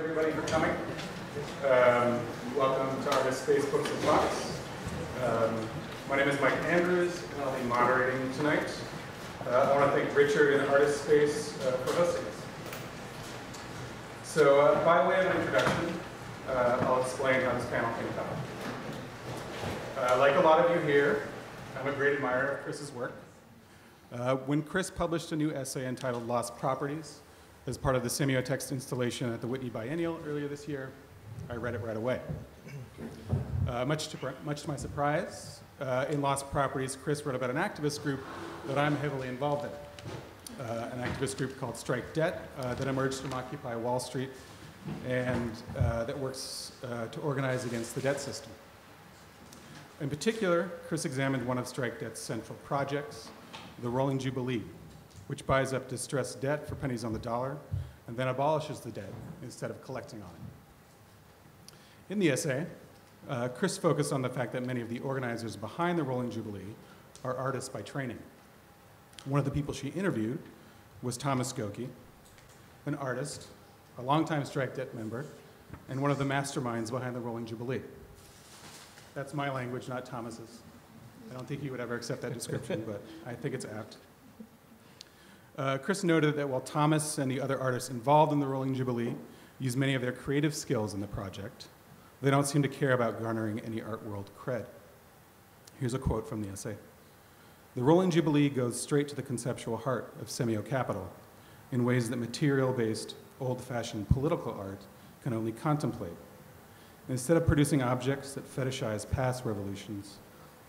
everybody for coming. Welcome to Artist Space Books and Talks. My name is Mike Andrews, and I'll be moderating tonight. I want to thank Richard and Artist Space for hosting us. So by way of an introduction, I'll explain how this panel came about. Like a lot of you here, I'm a great admirer of Chris's work. When Chris published a new essay entitled Lost Properties as part of the semiotext installation at the Whitney Biennial earlier this year, I read it right away. Much to my surprise, in Lost Properties, Chris wrote about an activist group that I'm heavily involved in. An activist group called Strike Debt that emerged from Occupy Wall Street and that works to organize against the debt system. In particular, Chris examined one of Strike Debt's central projects, the Rolling Jubilee, which buys up distressed debt for pennies on the dollar and then abolishes the debt instead of collecting on it. In the essay, Chris focused on the fact that many of the organizers behind the Rolling Jubilee are artists by training. One of the people she interviewed was Thomas Gokey, an artist, a longtime Strike Debt member, and one of the masterminds behind the Rolling Jubilee. That's my language, not Thomas's. I don't think he would ever accept that description, but I think it's apt. Chris noted that while Thomas and the other artists involved in the Rolling Jubilee use many of their creative skills in the project, they don't seem to care about garnering any art world cred. Here's a quote from the essay. The Rolling Jubilee goes straight to the conceptual heart of semio-capital in ways that material-based, old-fashioned political art can only contemplate. Instead of producing objects that fetishize past revolutions,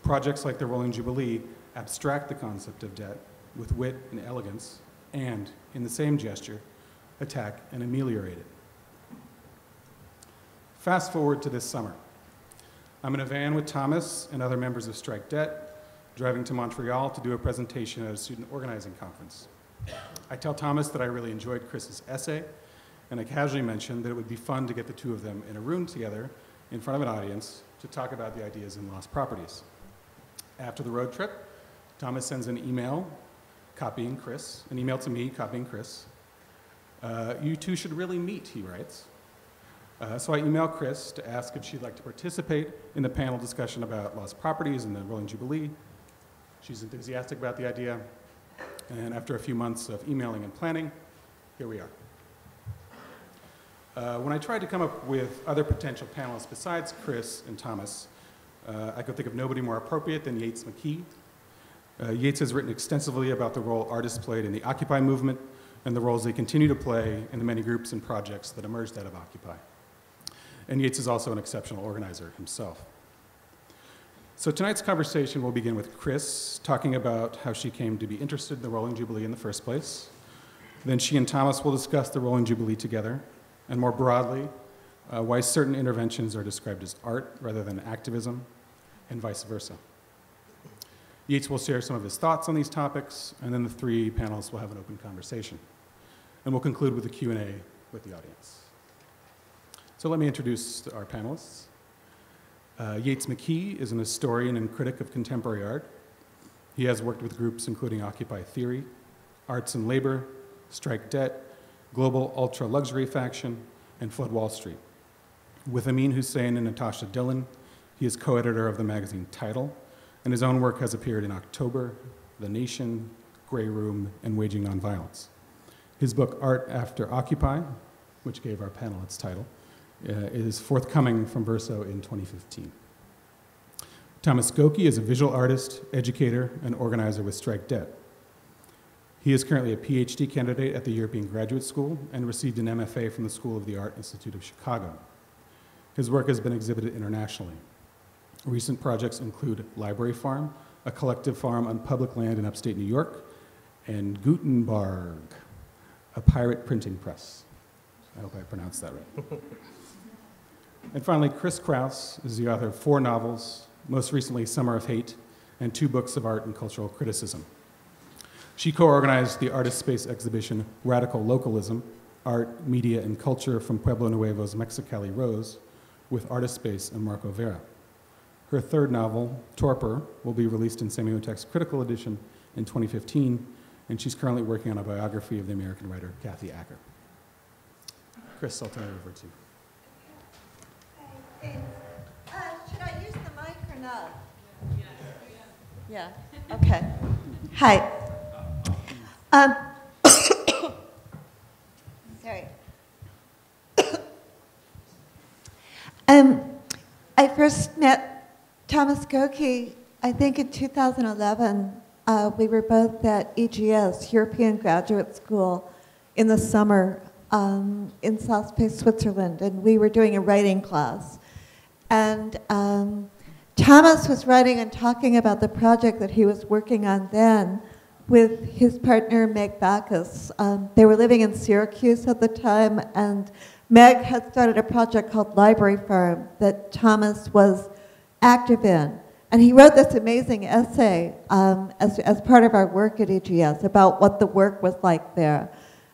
projects like the Rolling Jubilee abstract the concept of debt with wit and elegance, and, in the same gesture, attack and ameliorate it. Fast forward to this summer. I'm in a van with Thomas and other members of Strike Debt, driving to Montreal to do a presentation at a student organizing conference. I tell Thomas that I really enjoyed Chris's essay, and I casually mentioned that it would be fun to get the two of them in a room together in front of an audience to talk about the ideas in Lost Properties. After the road trip, Thomas sends an email copying Chris, an email to me copying Chris. You two should really meet, he writes. So I email Chris to ask if she'd like to participate in the panel discussion about Lost Properties and the Rolling Jubilee. She's enthusiastic about the idea, and after a few months of emailing and planning, here we are. When I tried to come up with other potential panelists besides Chris and Thomas, I could think of nobody more appropriate than Yates McKee. Yates has written extensively about the role artists played in the Occupy movement and the roles they continue to play in the many groups and projects that emerged out of Occupy. And Yates is also an exceptional organizer himself. So tonight's conversation will begin with Chris talking about how she came to be interested in the Rolling Jubilee in the first place. Then she and Thomas will discuss the Rolling Jubilee together, and more broadly, why certain interventions are described as art rather than activism, and vice versa. Yates will share some of his thoughts on these topics, and then the three panelists will have an open conversation. And we'll conclude with a Q&A with the audience. So let me introduce our panelists. Yates McKee is an historian and critic of contemporary art. He has worked with groups including Occupy Theory, Arts and Labor, Strike Debt, Global Ultra Luxury Faction, and Flood Wall Street. With Amin Hussein and Natasha Dillon, he is co-editor of the magazine Title, and his own work has appeared in October, The Nation, Grey Room, and Waging Nonviolence. His book, Art After Occupy, which gave our panel its title, is forthcoming from Verso in 2015. Thomas Gokey is a visual artist, educator, and organizer with Strike Debt. He is currently a PhD candidate at the European Graduate School and received an MFA from the School of the Art Institute of Chicago. His work has been exhibited internationally. Recent projects include Library Farm, a collective farm on public land in upstate New York, and Gutenberg, a pirate printing press. I hope I pronounced that right. And finally, Chris Kraus is the author of 4 novels, most recently Summer of Hate, and 2 books of art and cultural criticism. She co-organized the Artist Space exhibition Radical Localism, Art, Media, and Culture from Pueblo Nuevo's Mexicali Rose with Artist Space and Marco Vera. Her 3rd novel, Torpor, will be released in Semiotext Critical Edition in 2015, and she's currently working on a biography of the American writer Kathy Acker. Chris, I'll turn it over to you. Hey, should I use the mic or not? Yeah. Okay. Hi. Sorry. I first met Thomas Gokey, I think in 2011. We were both at EGS, European Graduate School, in the summer in South Space, Switzerland, and we were doing a writing class. And Thomas was writing and talking about the project that he was working on then with his partner, Meg Backus. They were living in Syracuse at the time, and Meg had started a project called Library Farm that Thomas was active in. And he wrote this amazing essay as part of our work at EGS about what the work was like there.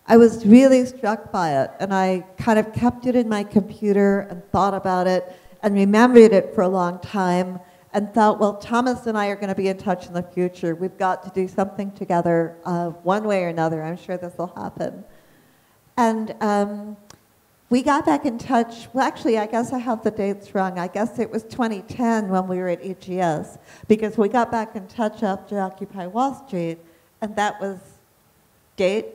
I was really struck by it, and I kind of kept it in my computer and thought about it and remembered it for a long time and thought, well, Thomas and I are going to be in touch in the future. We've got to do something together one way or another. I'm sure this will happen. And we got back in touch. Well, actually, I guess I have the dates wrong. I guess it was 2010 when we were at EGS, because we got back in touch after Occupy Wall Street, and that was date?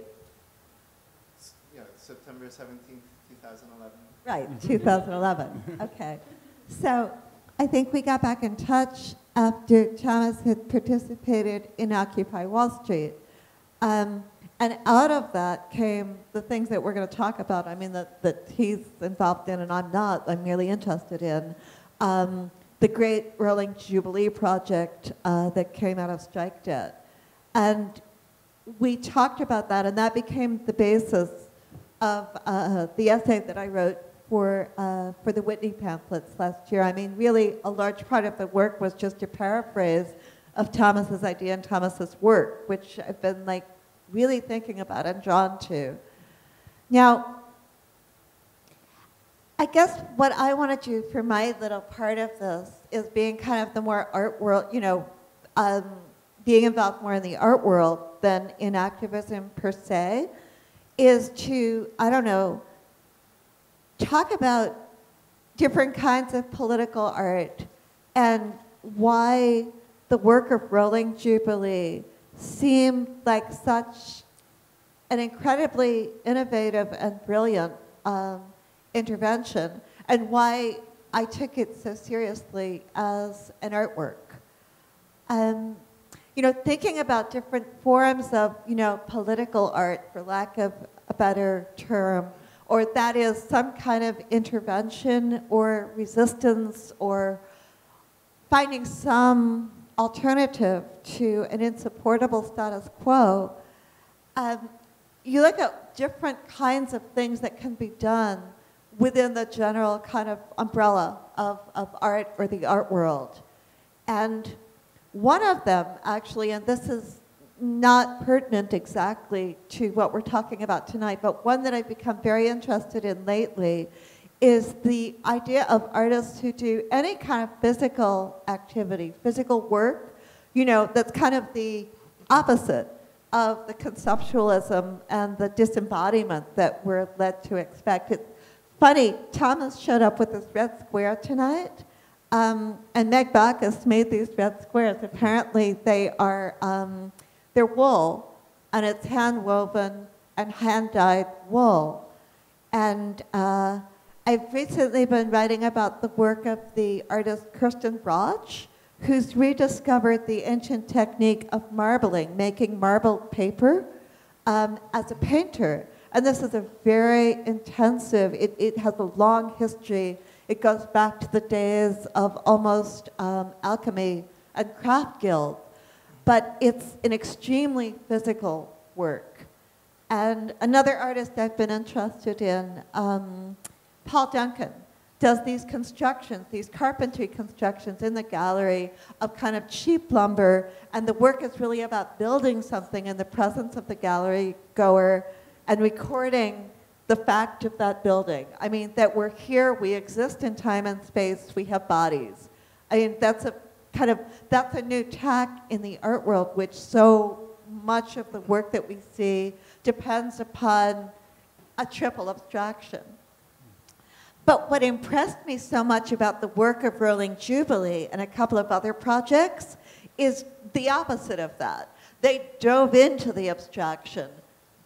Yeah, September 17th, 2011. Right, 2011. Okay. So I think we got back in touch after Thomas had participated in Occupy Wall Street. And out of that came the things that we're going to talk about. I mean, that he's involved in and I'm not. I'm merely interested in. The Great Rolling Jubilee project that came out of Strike Debt. And we talked about that, and that became the basis of the essay that I wrote for the Whitney pamphlets last year. I mean, really, a large part of the work was just a paraphrase of Thomas's idea and Thomas's work, which I've been like really thinking about and drawn to. Now, I guess what I want to do for my little part of this is being kind of the more art world, you know, being involved more in the art world than in activism per se, is to, I don't know, talk about different kinds of political art and why the work of Rolling Jubilee seemed like such an incredibly innovative and brilliant intervention, and why I took it so seriously as an artwork. You know, thinking about different forms of, you know, political art, for lack of a better term, or that is some kind of intervention or resistance or finding some alternative to an insupportable status quo. You look at different kinds of things that can be done within the general kind of umbrella of art or the art world. And one of them, actually, and this is not pertinent exactly to what we're talking about tonight, but one that I've become very interested in lately is the idea of artists who do any kind of physical activity, physical work, you know, that's kind of the opposite of the conceptualism and the disembodiment that we're led to expect. It's funny, Thomas showed up with this red square tonight, and Meg Backus made these red squares. Apparently they are, they're wool, and it's hand-woven and hand-dyed wool. And I've recently been writing about the work of the artist Kirsten Broch, who's rediscovered the ancient technique of marbling, making marbled paper as a painter. And this is a very intensive, it has a long history. It goes back to the days of almost alchemy and craft guilds. But it's an extremely physical work. And another artist I've been interested in, Paul Duncan, does these constructions, these carpentry constructions in the gallery of kind of cheap lumber, and the work is really about building something in the presence of the gallery goer and recording the fact of that building. I mean, that we're here, we exist in time and space, we have bodies. I mean, that's a kind of, that's a new tack in the art world, which so much of the work that we see depends upon a triple abstraction. But what impressed me so much about the work of Rolling Jubilee and a couple of other projects is the opposite of that. They dove into the abstraction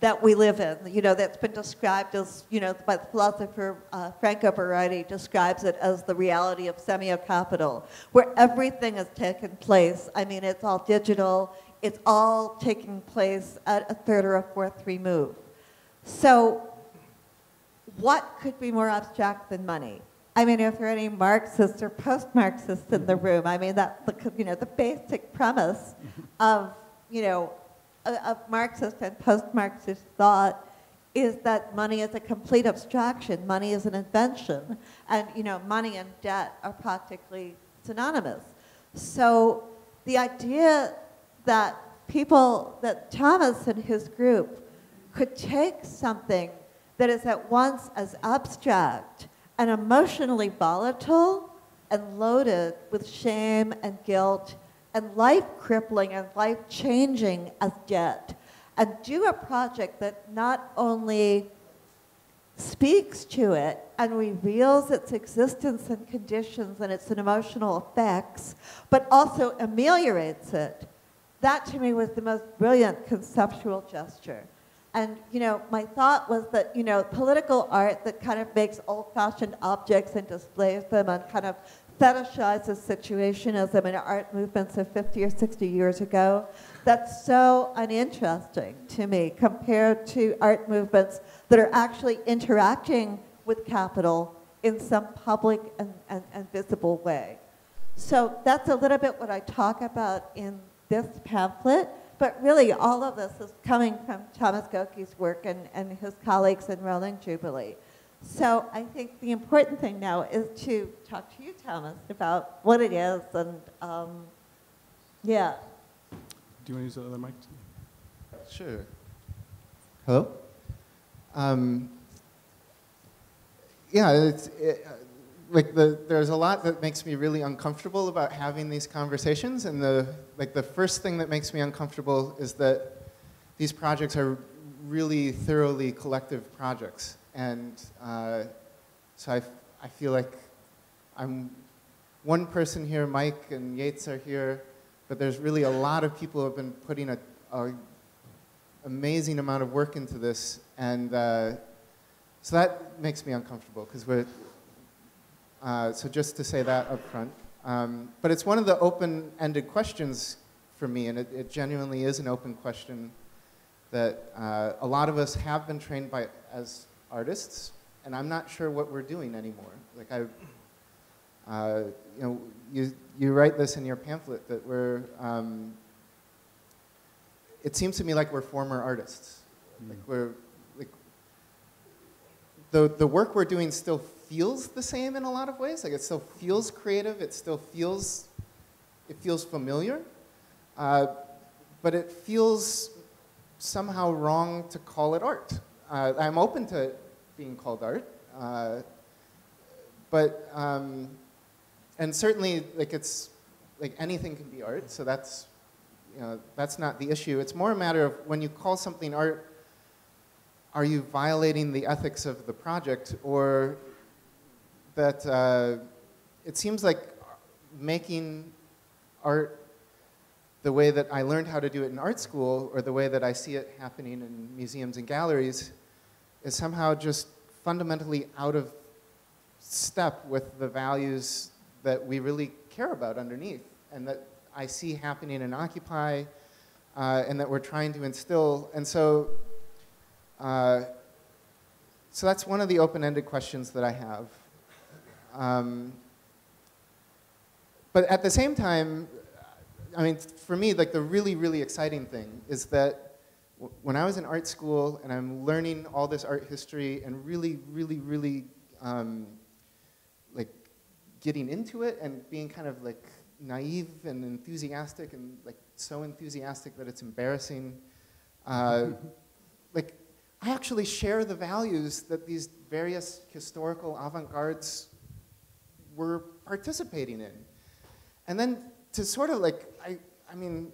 that we live in, that's been described as, by the philosopher Franco Berardi describes it as the reality of semio-capital, where everything has taken place. I mean, it's all digital. It's all taking place at a third or a fourth remove. So what could be more abstract than money? I mean, if there are any Marxists or post-Marxists in the room, I mean, that's the basic premise of, of Marxist and post-Marxist thought is that money is a complete abstraction. Money is an invention. And, money and debt are practically synonymous. So the idea that that Thomas and his group could take something that is at once as abstract and emotionally volatile and loaded with shame and guilt and life-crippling and life-changing as debt, and do a project that not only speaks to it and reveals its existence and conditions and its emotional effects, but also ameliorates it. That, to me, was the most brilliant conceptual gesture. And, my thought was that, political art that kind of makes old-fashioned objects and displays them and kind of fetishizes situationism in art movements of 50 or 60 years ago, that's so uninteresting to me compared to art movements that are actually interacting with capital in some public and visible way. So that's a little bit what I talk about in this pamphlet, but really all of this is coming from Thomas Gokey's work and his colleagues in Rolling Jubilee. So I think the important thing now is to talk to you, Thomas, about what it is and, yeah. Do you want to use the other mic? Sure. Hello? Yeah, there's a lot that makes me really uncomfortable about having these conversations, and the first thing that makes me uncomfortable is that these projects are really thoroughly collective projects, and so I feel like I'm one person here. Mike and Yates are here, but there's really a lot of people who have been putting a amazing amount of work into this, and so that makes me uncomfortable because we're. So just to say that up front. But it's one of the open-ended questions for me, and it genuinely is an open question that a lot of us have been trained as artists, and I'm not sure what we're doing anymore. Like you write this in your pamphlet that we're, it seems to me like we're former artists. Like the work we're doing still feels the same in a lot of ways. Like it still feels creative. It still feels, familiar. But it feels somehow wrong to call it art. I'm open to it being called art. But, and certainly it's, anything can be art. So that's, that's not the issue. It's more a matter of when you call something art, are you violating the ethics of the project, or that it seems like making art the way that I learned how to do it in art school, or the way that I see it happening in museums and galleries, is somehow just fundamentally out of step with the values that we really care about underneath, and that I see happening in Occupy, and that we're trying to instill. And so, so that's one of the open-ended questions that I have. But at the same time, I mean, for me, the really, really exciting thing is that when I was in art school and I'm learning all this art history and really, really, really getting into it and being kind of naive and enthusiastic and so enthusiastic that it's embarrassing, I actually share the values that these various historical avant-gardes were participating in. And then to sort of I mean,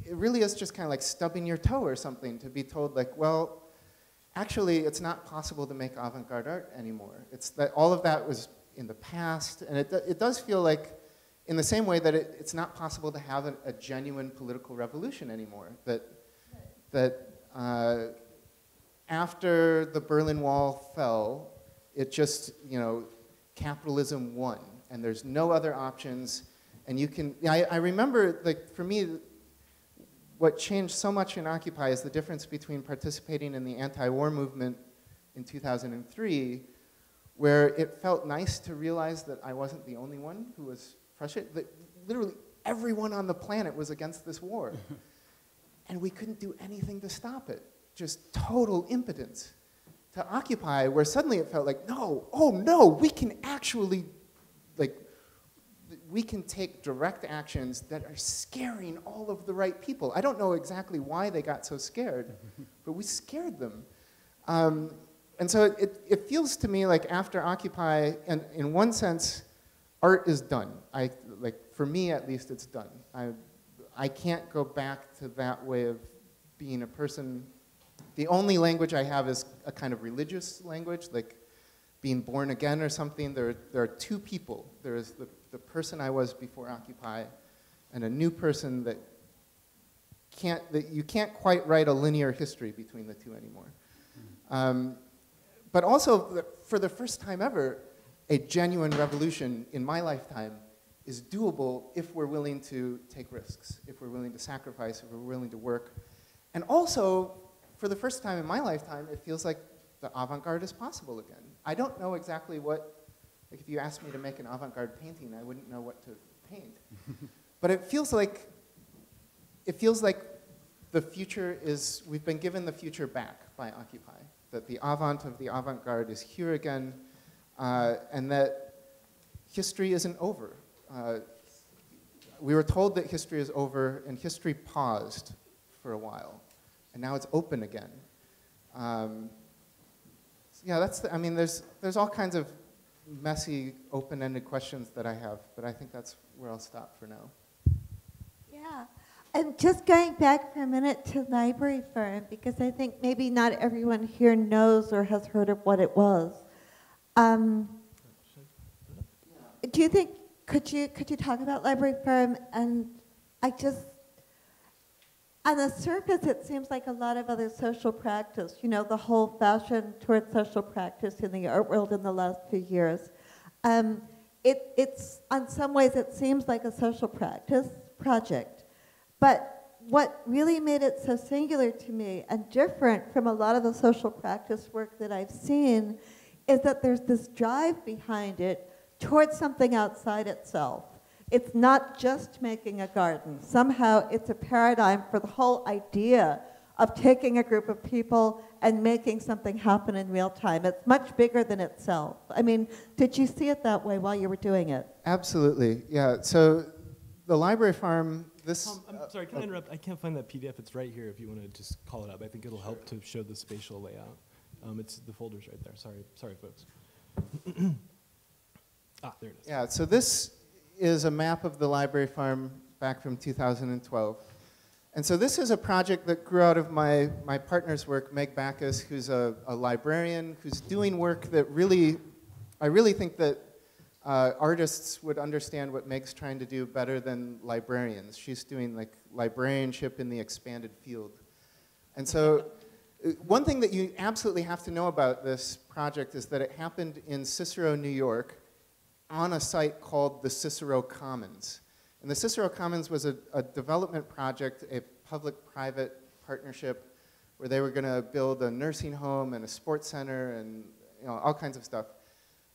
it really is just kind of like stubbing your toe or something to be told well, actually it's not possible to make avant-garde art anymore. It's that all of that was in the past, and it does feel like, in the same way that it's not possible to have a genuine political revolution anymore. That after the Berlin Wall fell, it just, capitalism won, and there's no other options. And you can, I remember, like, for me, what changed so much in Occupy is the difference between participating in the anti-war movement in 2003, where it felt nice to realize that I wasn't the only one who was frustrated. That literally everyone on the planet was against this war. And we couldn't do anything to stop it. Just total impotence. To Occupy, where suddenly it felt like, no, oh no, we can actually, like, we can take direct actions that are scaring all of the right people. I don't know exactly why they got so scared, but we scared them. And so it feels to me like after Occupy, and in one sense, art is done. For me at least, it's done. I can't go back to that way of being a person. The only language I have is a kind of religious language, like being born again or something. There are two people. There is the person I was before Occupy, and a new person that you can't quite write a linear history between the two anymore. But also, for the first time ever, a genuine revolution in my lifetime is doable if we're willing to take risks, if we're willing to sacrifice, if we're willing to work. And also, for the first time in my lifetime, it feels like the avant-garde is possible again. I don't know exactly what, like if you asked me to make an avant-garde painting, I wouldn't know what to paint. But it feels like the future is, we've been given the future back by Occupy, that the avant of the avant-garde is here again, and that history isn't over. We were told that history is over, and history paused for a while, and now it's open again. Yeah, there's all kinds of messy, open-ended questions that I have, but I think that's where I'll stop for now. Yeah, and just going back for a minute to Library Firm, because I think maybe not everyone here knows or has heard of what it was. Do you think, could you talk about Library Firm? And on the surface, it seems like a lot of other social practice, the whole fashion towards social practice in the art world in the last few years. It's, on some ways, it seems like a social practice project. But what really made it so singular to me and different from a lot of the social practice work that I've seen is that there's this drive behind it towards something outside itself. It's not just making a garden. Somehow it's a paradigm for the whole idea of taking a group of people and making something happen in real time. It's much bigger than itself. I mean, did you see it that way while you were doing it? Absolutely, yeah. So the Library Farm, this... I'm sorry, can I interrupt? I can't find that PDF. It's right here if you want to just call it up. I think it'll help to show the spatial layout. It's the folder's right there. Sorry, folks. There it is. Yeah, so this is a map of the Library Farm back from 2012. And so this is a project that grew out of my partner's work, Meg Backus, who's a librarian, who's doing work that I really think that artists would understand what Meg's trying to do better than librarians. She's doing like librarianship in the expanded field. And so one thing that you absolutely have to know about this project is that it happened in Cicero, New York, on a site called the Cicero Commons. And the Cicero Commons was a development project, a public-private partnership, where they were going to build a nursing home and a sports center and all kinds of stuff.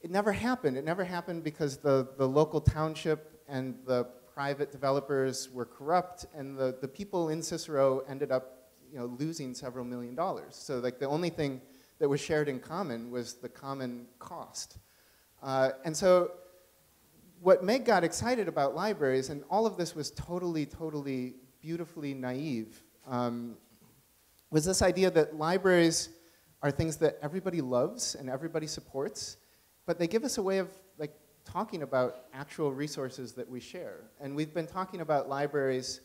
It never happened. It never happened because the local township and the private developers were corrupt, and the people in Cicero ended up losing several $1 million. So like the only thing that was shared in common was the common cost. And so what Meg got excited about libraries, and all of this was totally, totally beautifully naive, was this idea that libraries are things that everybody loves and everybody supports, but they give us a way of like talking about actual resources that we share. And we've been talking about libraries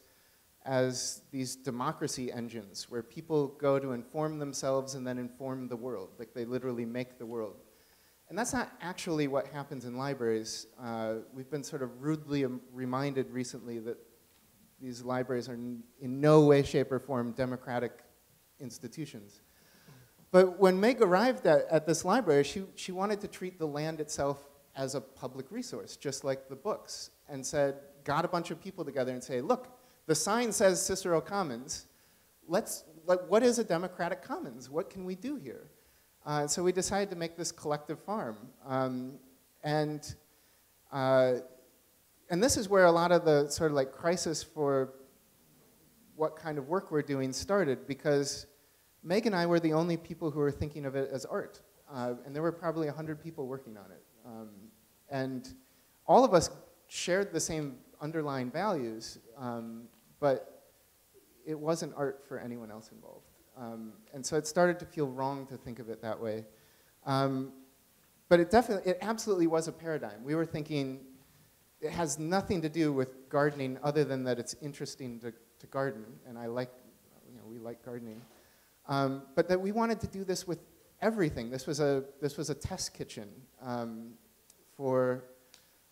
as these democracy engines where people go to inform themselves and then inform the world. Like they literally make the world. And that's not actually what happens in libraries. We've been sort of rudely reminded recently that these libraries are in no way, shape, or form democratic institutions. But when Meg arrived at this library, she wanted to treat the land itself as a public resource, just like the books, and got a bunch of people together and say, look, the sign says Cicero Commons. What is a democratic commons? What can we do here? So we decided to make this collective farm. And this is where a lot of the sort of like crisis for what kind of work we're doing started, because Meg and I were the only people who were thinking of it as art. And there were probably 100 people working on it. And all of us shared the same underlying values, but it wasn't art for anyone else involved. And so it started to feel wrong to think of it that way. But it absolutely was a paradigm. We were thinking it has nothing to do with gardening other than that it's interesting to garden, and we like gardening. But that we wanted to do this with everything. This was a test kitchen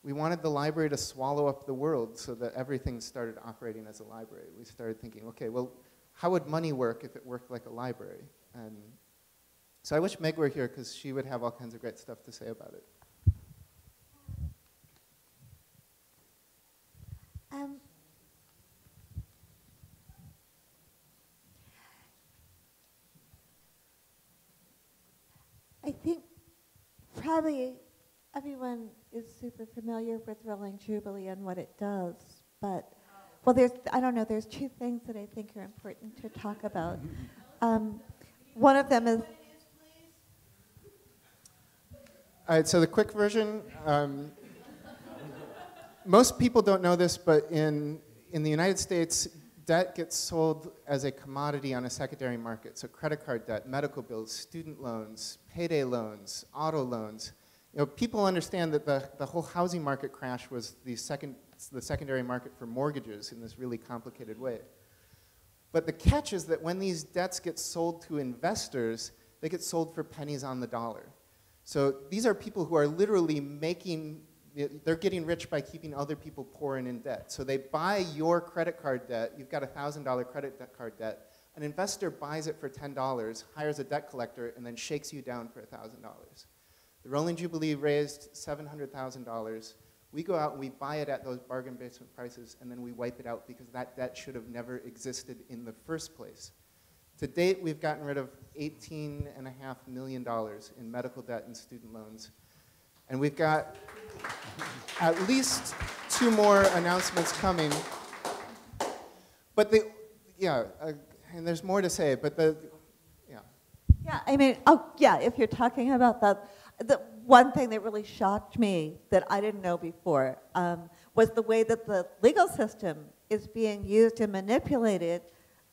we wanted the library to swallow up the world so that everything started operating as a library. We started thinking, okay, well, how would money work if it worked like a library? And so I wish Meg were here because she would have all kinds of great stuff to say about it. I think probably everyone is super familiar with Rolling Jubilee and what it does, but, well, there's two things that I think are important to talk about. One of them is... All right, so the quick version, most people don't know this, but in the United States, debt gets sold as a commodity on a secondary market. So credit card debt, medical bills, student loans, payday loans, auto loans. People understand that the whole housing market crash was the secondary market for mortgages in this really complicated way. But the catch is that when these debts get sold to investors, they get sold for pennies on the dollar. So these are people who are literally they're getting rich by keeping other people poor and in debt. So they buy your credit card debt. You've got a $1,000 credit card debt. An investor buys it for $10, hires a debt collector, and then shakes you down for $1,000. The Rolling Jubilee raised $700,000. We go out and we buy it at those bargain basement prices, and then we wipe it out because that debt should have never existed in the first place. To date, we've gotten rid of $18.5 million in medical debt and student loans. And we've got at least 2 more announcements coming. But and there's more to say, but Yeah, I mean, if you're talking about that, the one thing that really shocked me that I didn't know before was the way that the legal system is being used and manipulated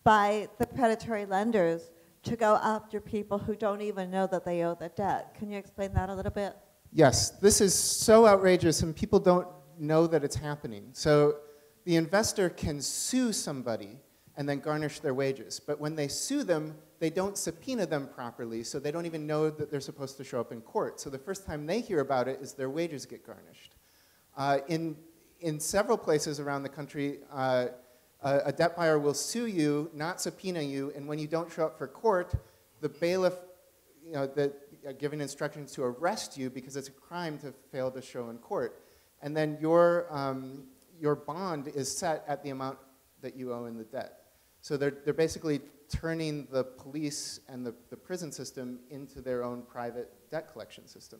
by the predatory lenders to go after people who don't even know that they owe the debt. Can you explain that a little bit? Yes, this is so outrageous and people don't know that it's happening. So the investor can sue somebody and then garnish their wages. But when they sue them, they don't subpoena them properly, so they don't even know that they're supposed to show up in court. So the first time they hear about it is their wages get garnished. In several places around the country, a debt buyer will sue you, not subpoena you, and when you don't show up for court, the bailiff, giving instructions to arrest you because it's a crime to fail to show in court. And then your bond is set at the amount that you owe in the debt. So they're basically turning the police and the prison system into their own private debt collection system.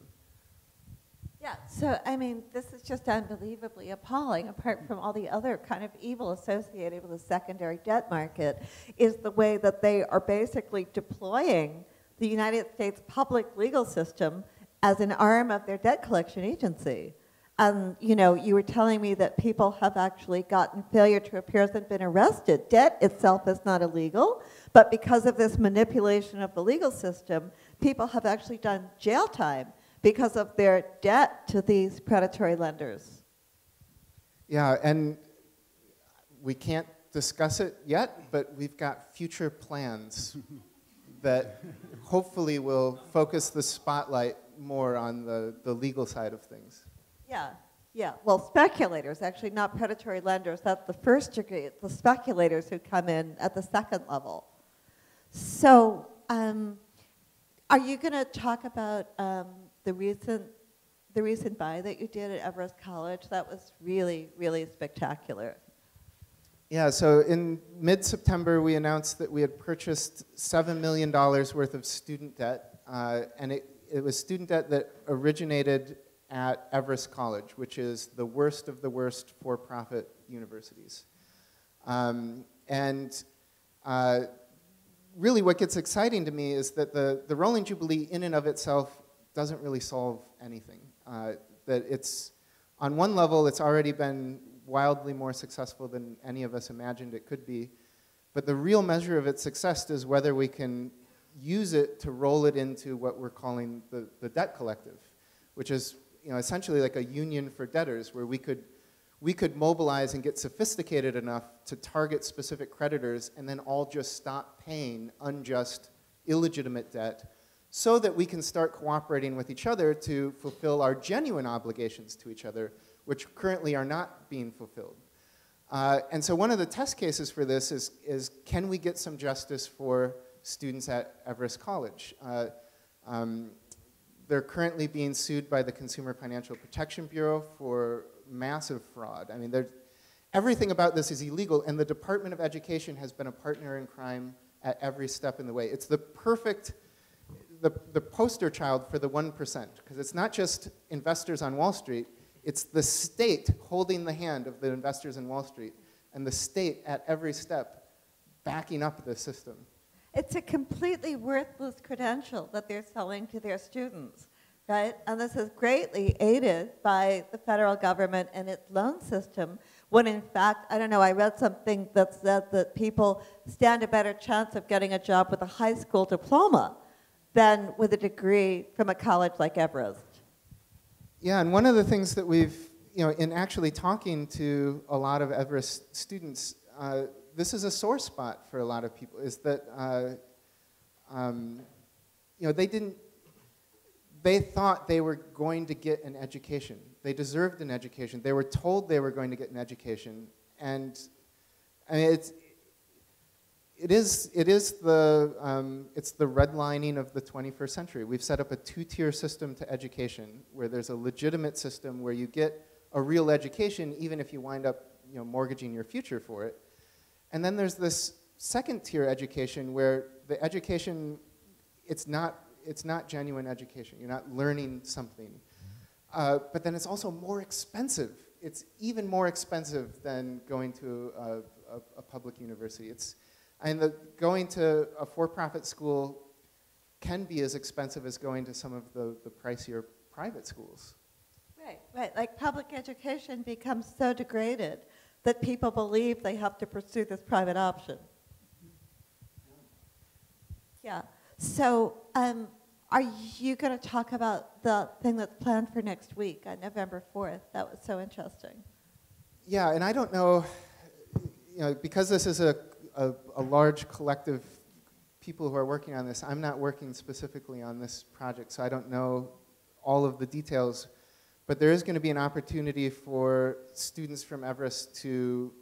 Yeah, so I mean, this is just unbelievably appalling, apart from all the other kind of evil associated with the secondary debt market, is the way that they are basically deploying the United States public legal system as an arm of their debt collection agency. And you were telling me that people have actually gotten failure to appear and been arrested. Debt itself is not illegal, but because of this manipulation of the legal system, people have actually done jail time because of their debt to these predatory lenders. Yeah, and we can't discuss it yet, but we've got future plans that hopefully will focus the spotlight more on the legal side of things. Yeah, yeah. Well, speculators, actually, not predatory lenders. That's the first degree. It's the speculators who come in at the second level. So, are you going to talk about the recent buy that you did at Everest College? That was really, really spectacular. Yeah, so in mid-September, we announced that we had purchased $7 million worth of student debt, and it was student debt that originated at Everest College, which is the worst of the worst for-profit universities. Really what gets exciting to me is that the Rolling Jubilee in and of itself doesn't really solve anything. That it's, on one level, it's already been wildly more successful than any of us imagined it could be. But the real measure of its success is whether we can use it to roll it into what we're calling the debt collective, which is essentially like a union for debtors, where we could mobilize and get sophisticated enough to target specific creditors and then all just stop paying unjust, illegitimate debt so that we can start cooperating with each other to fulfill our genuine obligations to each other, which currently are not being fulfilled. And so one of the test cases for this is can we get some justice for students at Everest College? They're currently being sued by the Consumer Financial Protection Bureau for massive fraud. I mean, everything about this is illegal, and the Department of Education has been a partner in crime at every step in the way. It's the perfect, the poster child for the 1%, because it's not just investors on Wall Street, it's the state holding the hand of the investors in Wall Street, and the state at every step backing up the system. It's a completely worthless credential that they're selling to their students, right? And this is greatly aided by the federal government and its loan system, when in fact, I don't know, I read something that said that people stand a better chance of getting a job with a high school diploma than with a degree from a college like Everest. Yeah, and one of the things that we've, in actually talking to a lot of Everest students, this is a sore spot for a lot of people, is that, they thought they were going to get an education. They deserved an education. They were told they were going to get an education. And I mean, it's the redlining of the 21st century. We've set up a two-tier system to education, where there's a legitimate system where you get a real education even if you wind up mortgaging your future for it. And then there's this second-tier education where the education, it's not genuine education. You're not learning something. But then it's also more expensive. It's even more expensive than going to a public university. Going to a for-profit school can be as expensive as going to some of the pricier private schools. Right. Like public education becomes so degraded that people believe they have to pursue this private option. Yeah. So, are you going to talk about the thing that's planned for next week on November 4th? That was so interesting. Yeah, and I don't know, because this is a large collective people who are working on this. I'm not working specifically on this project, so I don't know all of the details. But there is going to be an opportunity for students from Everest to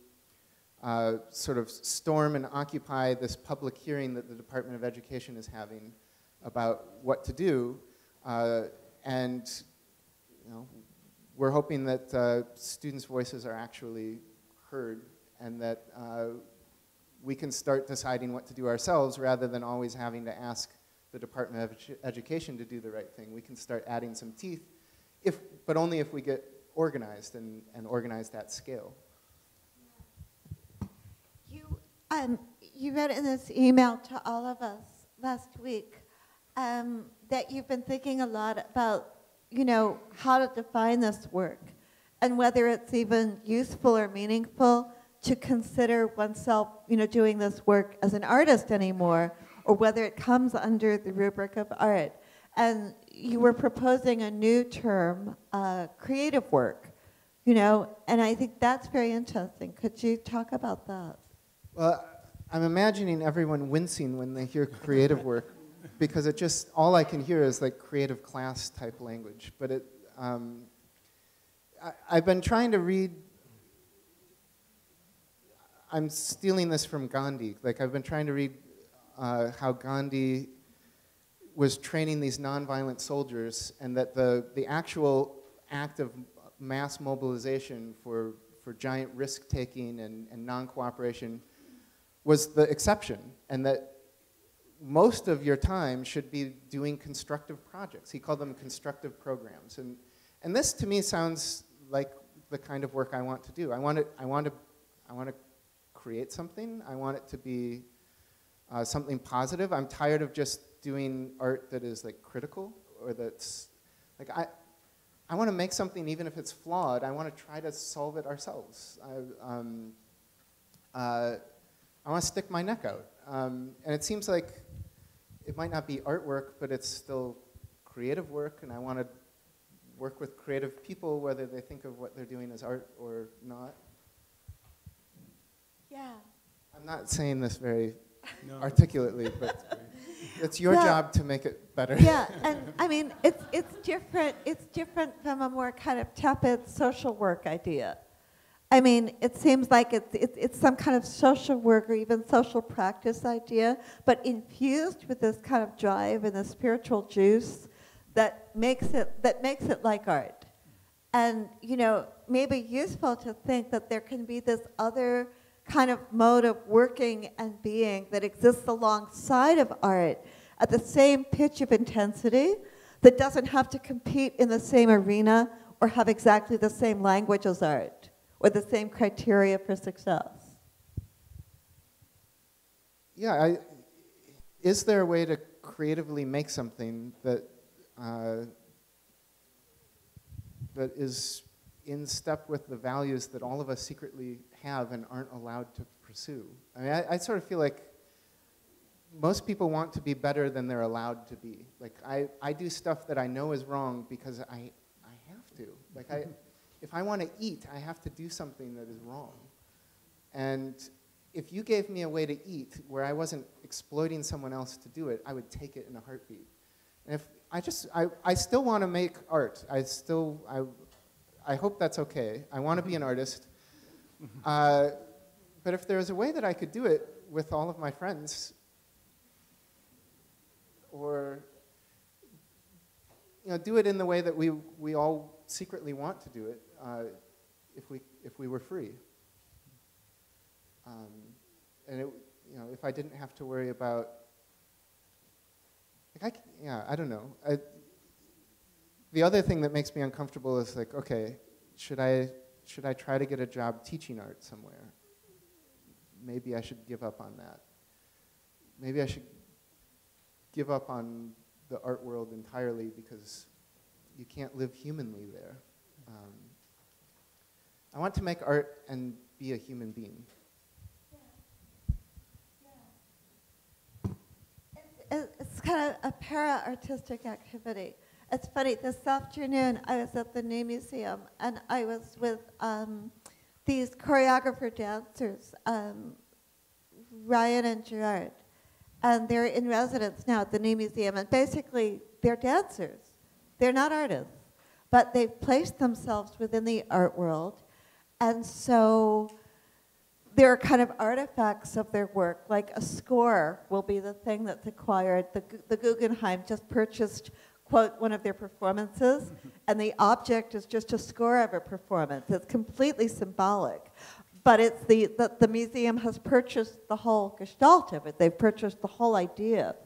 sort of storm and occupy this public hearing that the Department of Education is having about what to do. And we're hoping that students' voices are actually heard, and that we can start deciding what to do ourselves rather than always having to ask the Department of Education to do the right thing. We can start adding some teeth, but only if we get organized and organized at scale. You read in this email to all of us last week that you've been thinking a lot about, how to define this work and whether it's even useful or meaningful to consider oneself, doing this work as an artist anymore, or whether it comes under the rubric of art. And you were proposing a new term, creative work, and I think that's very interesting. Could you talk about that? Well, I'm imagining everyone wincing when they hear creative work, because it just, all I can hear is like creative class type language. But it, I've been trying to read, I'm stealing this from Gandhi. Like, I've been trying to read how Gandhi was training these nonviolent soldiers, and that the actual act of mass mobilization for giant risk-taking and non-cooperation was the exception, and that most of your time should be doing constructive projects. He called them constructive programs. And this, to me, sounds like the kind of work I want to do. I want to create something. I want it to be something positive. I'm tired of just doing art that is like critical, or that's like, I want to make something even if it's flawed. I want to try to solve it ourselves. I want to stick my neck out. And it seems like it might not be artwork, but it's still creative work, and I want to work with creative people, whether they think of what they're doing as art or not. Yeah. I'm not saying this very No. articulately, but it's your job to make it better. Yeah, and I mean, it's different. It's different from a more kind of tepid social work idea. I mean, it seems like it's some kind of social work or even social practice idea, but infused with this kind of drive and the spiritual juice that makes it like art. And you know, maybe useful to think that there can be this other kind of mode of working and being that exists alongside of art at the same pitch of intensity, that doesn't have to compete in the same arena or have exactly the same language as art or the same criteria for success. Yeah, is there a way to creatively make something that that is in step with the values that all of us secretly have and aren't allowed to pursue? I mean, I sort of feel like most people want to be better than they're allowed to be. Like, I do stuff that I know is wrong because I have to. Like, if I want to eat, I have to do something that is wrong. And if you gave me a way to eat where I wasn't exploiting someone else to do it, I would take it in a heartbeat. And if I still want to make art. I hope that's okay. I want to be an artist. But if there was a way that I could do it with all of my friends, or do it in the way that we all secretly want to do it, if we were free, and it, if I didn't have to worry about, like, I don't know. The other thing that makes me uncomfortable is like, okay, should I try to get a job teaching art somewhere? Maybe I should give up on that. Maybe I should give up on the art world entirely because you can't live humanly there. I want to make art and be a human being. It's kind of a para-artistic activity. It's funny, this afternoon I was at the New Museum and I was with these choreographer dancers, Ryan and Gerard, and they're in residence now at the New Museum, and basically they're dancers. They're not artists, but they've placed themselves within the art world, and so there are kind of artifacts of their work, like a score will be the thing that's acquired. The Guggenheim just purchased, quote, one of their performances, and the object is just a score of a performance. It's completely symbolic. But it's the museum has purchased the whole gestalt of it. They've purchased the whole idea.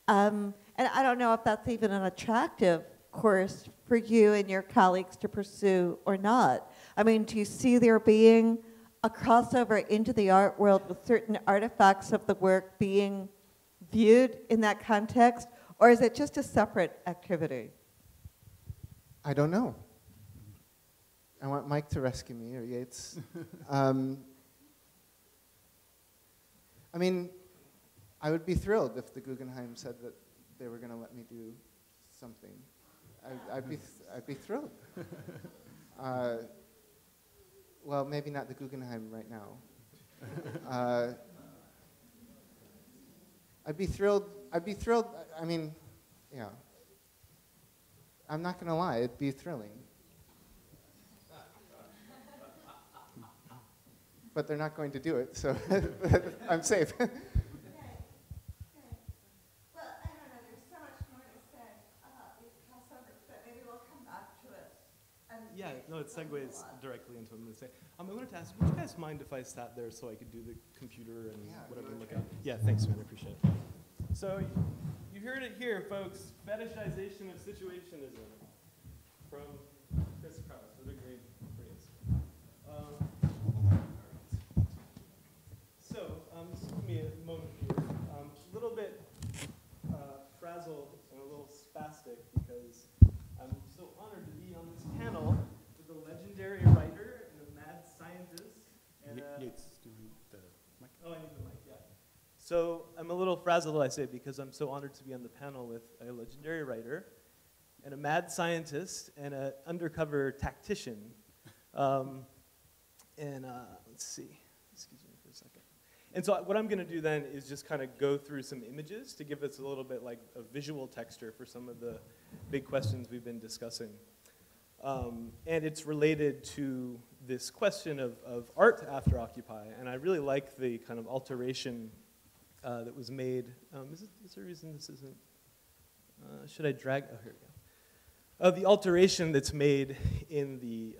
And I don't know if that's even an attractive course for you and your colleagues to pursue or not. I mean, do you see there being a crossover into the art world with certain artifacts of the work being viewed in that context? Or is it just a separate activity? I don't know. I want Mike to rescue me, or Yates. I mean, I would be thrilled if the Guggenheim said that they were going to let me do something. I'd be thrilled. Well, maybe not the Guggenheim right now. I'd be thrilled. I mean, yeah. I'm not going to lie. It'd be thrilling. But they're not going to do it, so I'm safe. Well, I don't know, there's so much more to say about these crossovers, but maybe we'll come back to it. Yeah, no, it segues directly into what I'm going to say. I wanted to ask, would you guys mind if I sat there so I could do the computer and whatever and look at? Yeah, thanks, man, I appreciate it. So, you heard it here, folks. Fetishization of situationism from Chris Kraus. What a great phrase. So, just give me a moment here. A little bit frazzled and a little spastic because I'm so honored to be on this panel with a legendary writer and a mad scientist. And Yates, do you need the mic? oh, I need the mic, yeah. So I'm a little frazzled, I say, because I'm so honored to be on the panel with a legendary writer and a mad scientist and an undercover tactician. Let's see, excuse me for a second. And so what I'm going to do then is just kind of go through some images to give us a little bit like a visual texture for some of the big questions we've been discussing. And it's related to this question of art after Occupy. And I really like the kind of alteration that was made. Is there a reason this isn't? Should I drag? Oh, here we go. The alteration that's made in the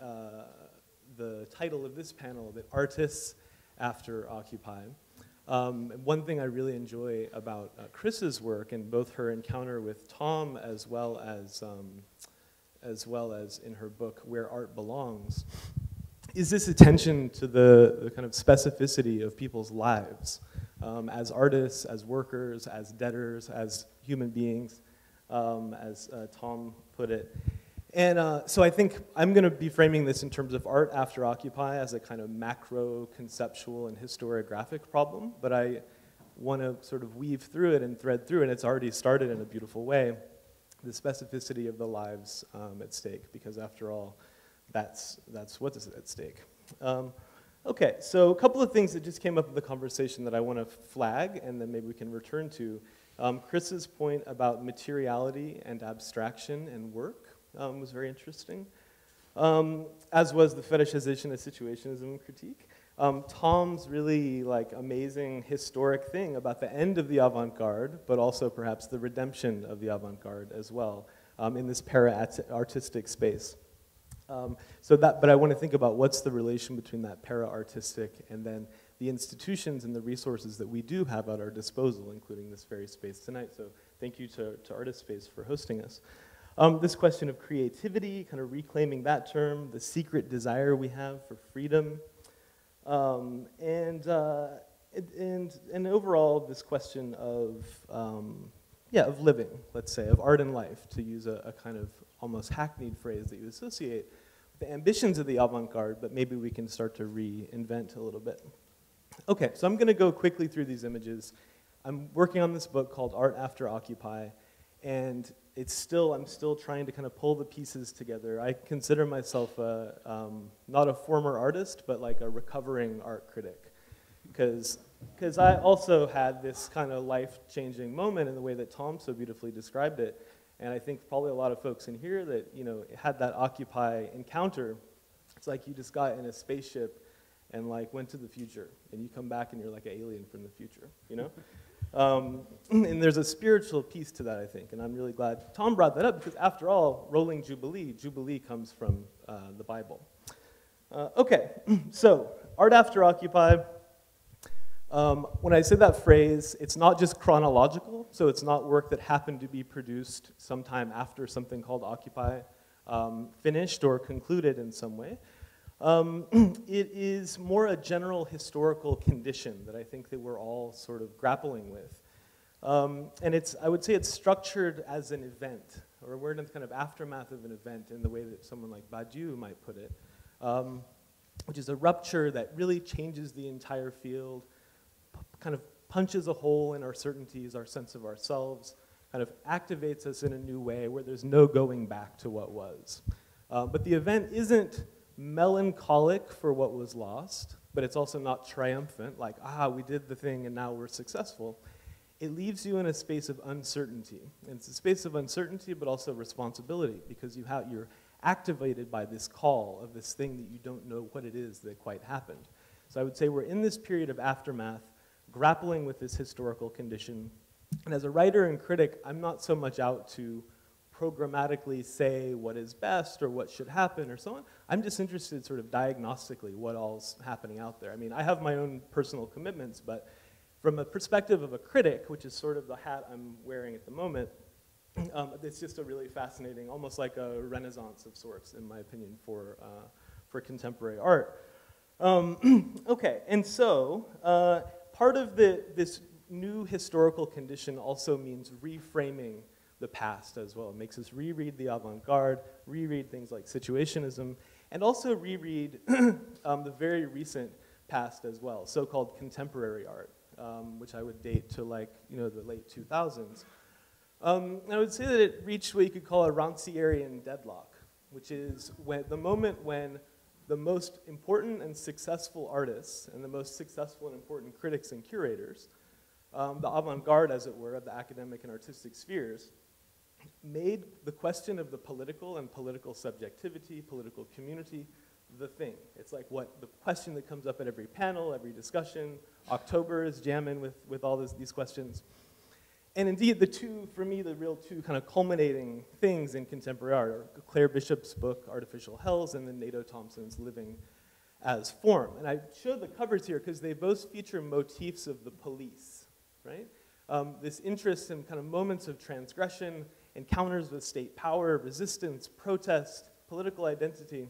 title of this panel, that artists after Occupy. One thing I really enjoy about Chris's work and both her encounter with Tom as well as in her book Where Art Belongs, is this attention to the kind of specificity of people's lives as artists, as workers, as debtors, as human beings, as Tom put it. And so I think I'm going to be framing this in terms of art after Occupy as a kind of macro, conceptual, and historiographic problem, but I want to sort of weave through it and thread through, and it's already started in a beautiful way, the specificity of the lives at stake, because after all, that's what is at stake. Okay, so a couple of things that just came up in the conversation that I want to flag, and then maybe we can return to. Chris's point about materiality and abstraction and work was very interesting, as was the fetishization of situationism critique. Tom's really like amazing historic thing about the end of the avant-garde, but also perhaps the redemption of the avant-garde as well in this para-artistic space. But I want to think about what's the relation between that para-artistic and then the institutions and the resources that we do have at our disposal, including this very space tonight. So thank you to Artist Space for hosting us. This question of creativity, kind of reclaiming that term, the secret desire we have for freedom, and overall this question of living, let's say, of art and life, to use a kind of almost hackneyed phrase that you associate with the ambitions of the avant-garde, but maybe we can start to reinvent a little bit. Okay, so I'm going to go quickly through these images. I'm working on this book called Art After Occupy, and I'm still trying to kind of pull the pieces together. I consider myself not a former artist, but like a recovering art critic, because I also had this kind of life-changing moment in the way that Tom so beautifully described it, and I think probably a lot of folks in here that had that Occupy encounter. It's like you just got in a spaceship and like went to the future, and you come back and you're like an alien from the future, And there's a spiritual piece to that, I think, and I'm really glad Tom brought that up, because after all, rolling Jubilee comes from the Bible. Okay, so art after Occupy. When I say that phrase, it's not just chronological, so it's not work that happened to be produced sometime after something called Occupy finished or concluded in some way. It is more a general historical condition that I think that we're all sort of grappling with. And I would say it's structured as an event, or we're in the kind of aftermath of an event in the way that someone like Badiou might put it, which is a rupture that really changes the entire field, kind of punches a hole in our certainties, our sense of ourselves, kind of activates us in a new way where there's no going back to what was. But the event isn't melancholic for what was lost. but it's also not triumphant, like, we did the thing and now we're successful. It leaves you in a space of uncertainty. And it's a space of uncertainty, but also responsibility, because you're activated by this call of this thing that you don't know what it is that quite happened. So I would say we're in this period of aftermath, grappling with this historical condition. And as a writer and critic, I'm not so much out to programmatically say what is best or what should happen or so on. I'm just interested sort of diagnostically what all's happening out there. I mean, I have my own personal commitments, but from a perspective of a critic, which is sort of the hat I'm wearing at the moment, it's just a really fascinating, almost like a renaissance of sorts, in my opinion, for contemporary art. Okay, and so part of this new historical condition also means reframing the past as well. It makes us reread the avant-garde, reread things like situationism, and also reread the very recent past as well, so-called contemporary art, which I would date to like, the late 2000s. I would say that it reached what you could call a Rancierian deadlock, which is the moment when the most important and successful artists and the most successful and important critics and curators, the avant-garde, as it were, of the academic and artistic spheres, made the question of the political and political subjectivity, political community, the thing. It's like the question that comes up at every panel, every discussion. October is jamming with all these questions. And indeed, for me, the real two kind of culminating things in contemporary art are Claire Bishop's book, Artificial Hells, and then Nato Thompson's Living as Form. And I showed the covers here because they both feature motifs of the police, right? This interest in kind of moments of transgression, encounters with state power, resistance, protest, political identity,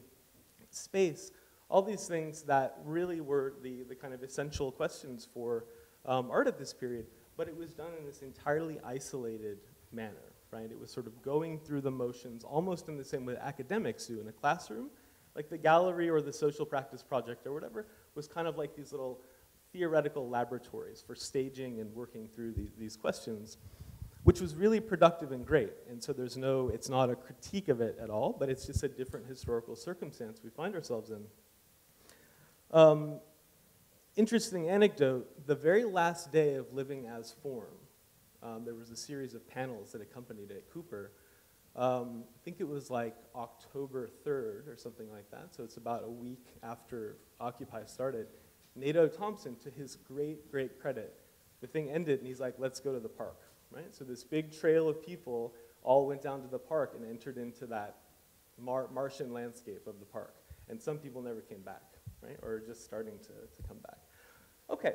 space, all these things that really were the kind of essential questions for art at this period. But it was done in this entirely isolated manner, right? It was sort of going through the motions, almost in the same way academics do in a classroom. Like the gallery or the social practice project or whatever was kind of like these little theoretical laboratories for staging and working through these questions, which was really productive and great. And so it's not a critique of it at all, but it's just a different historical circumstance we find ourselves in. Interesting anecdote, the very last day of Living as Form, there was a series of panels that accompanied it at Cooper. I think it was like October 3rd or something like that, so it's about a week after Occupy started. Nato Thompson, to his great, great credit, the thing ended and he's like, let's go to the park, right? So this big trail of people all went down to the park and entered into that Martian landscape of the park. And some people never came back, right? Or just starting to come back. Okay,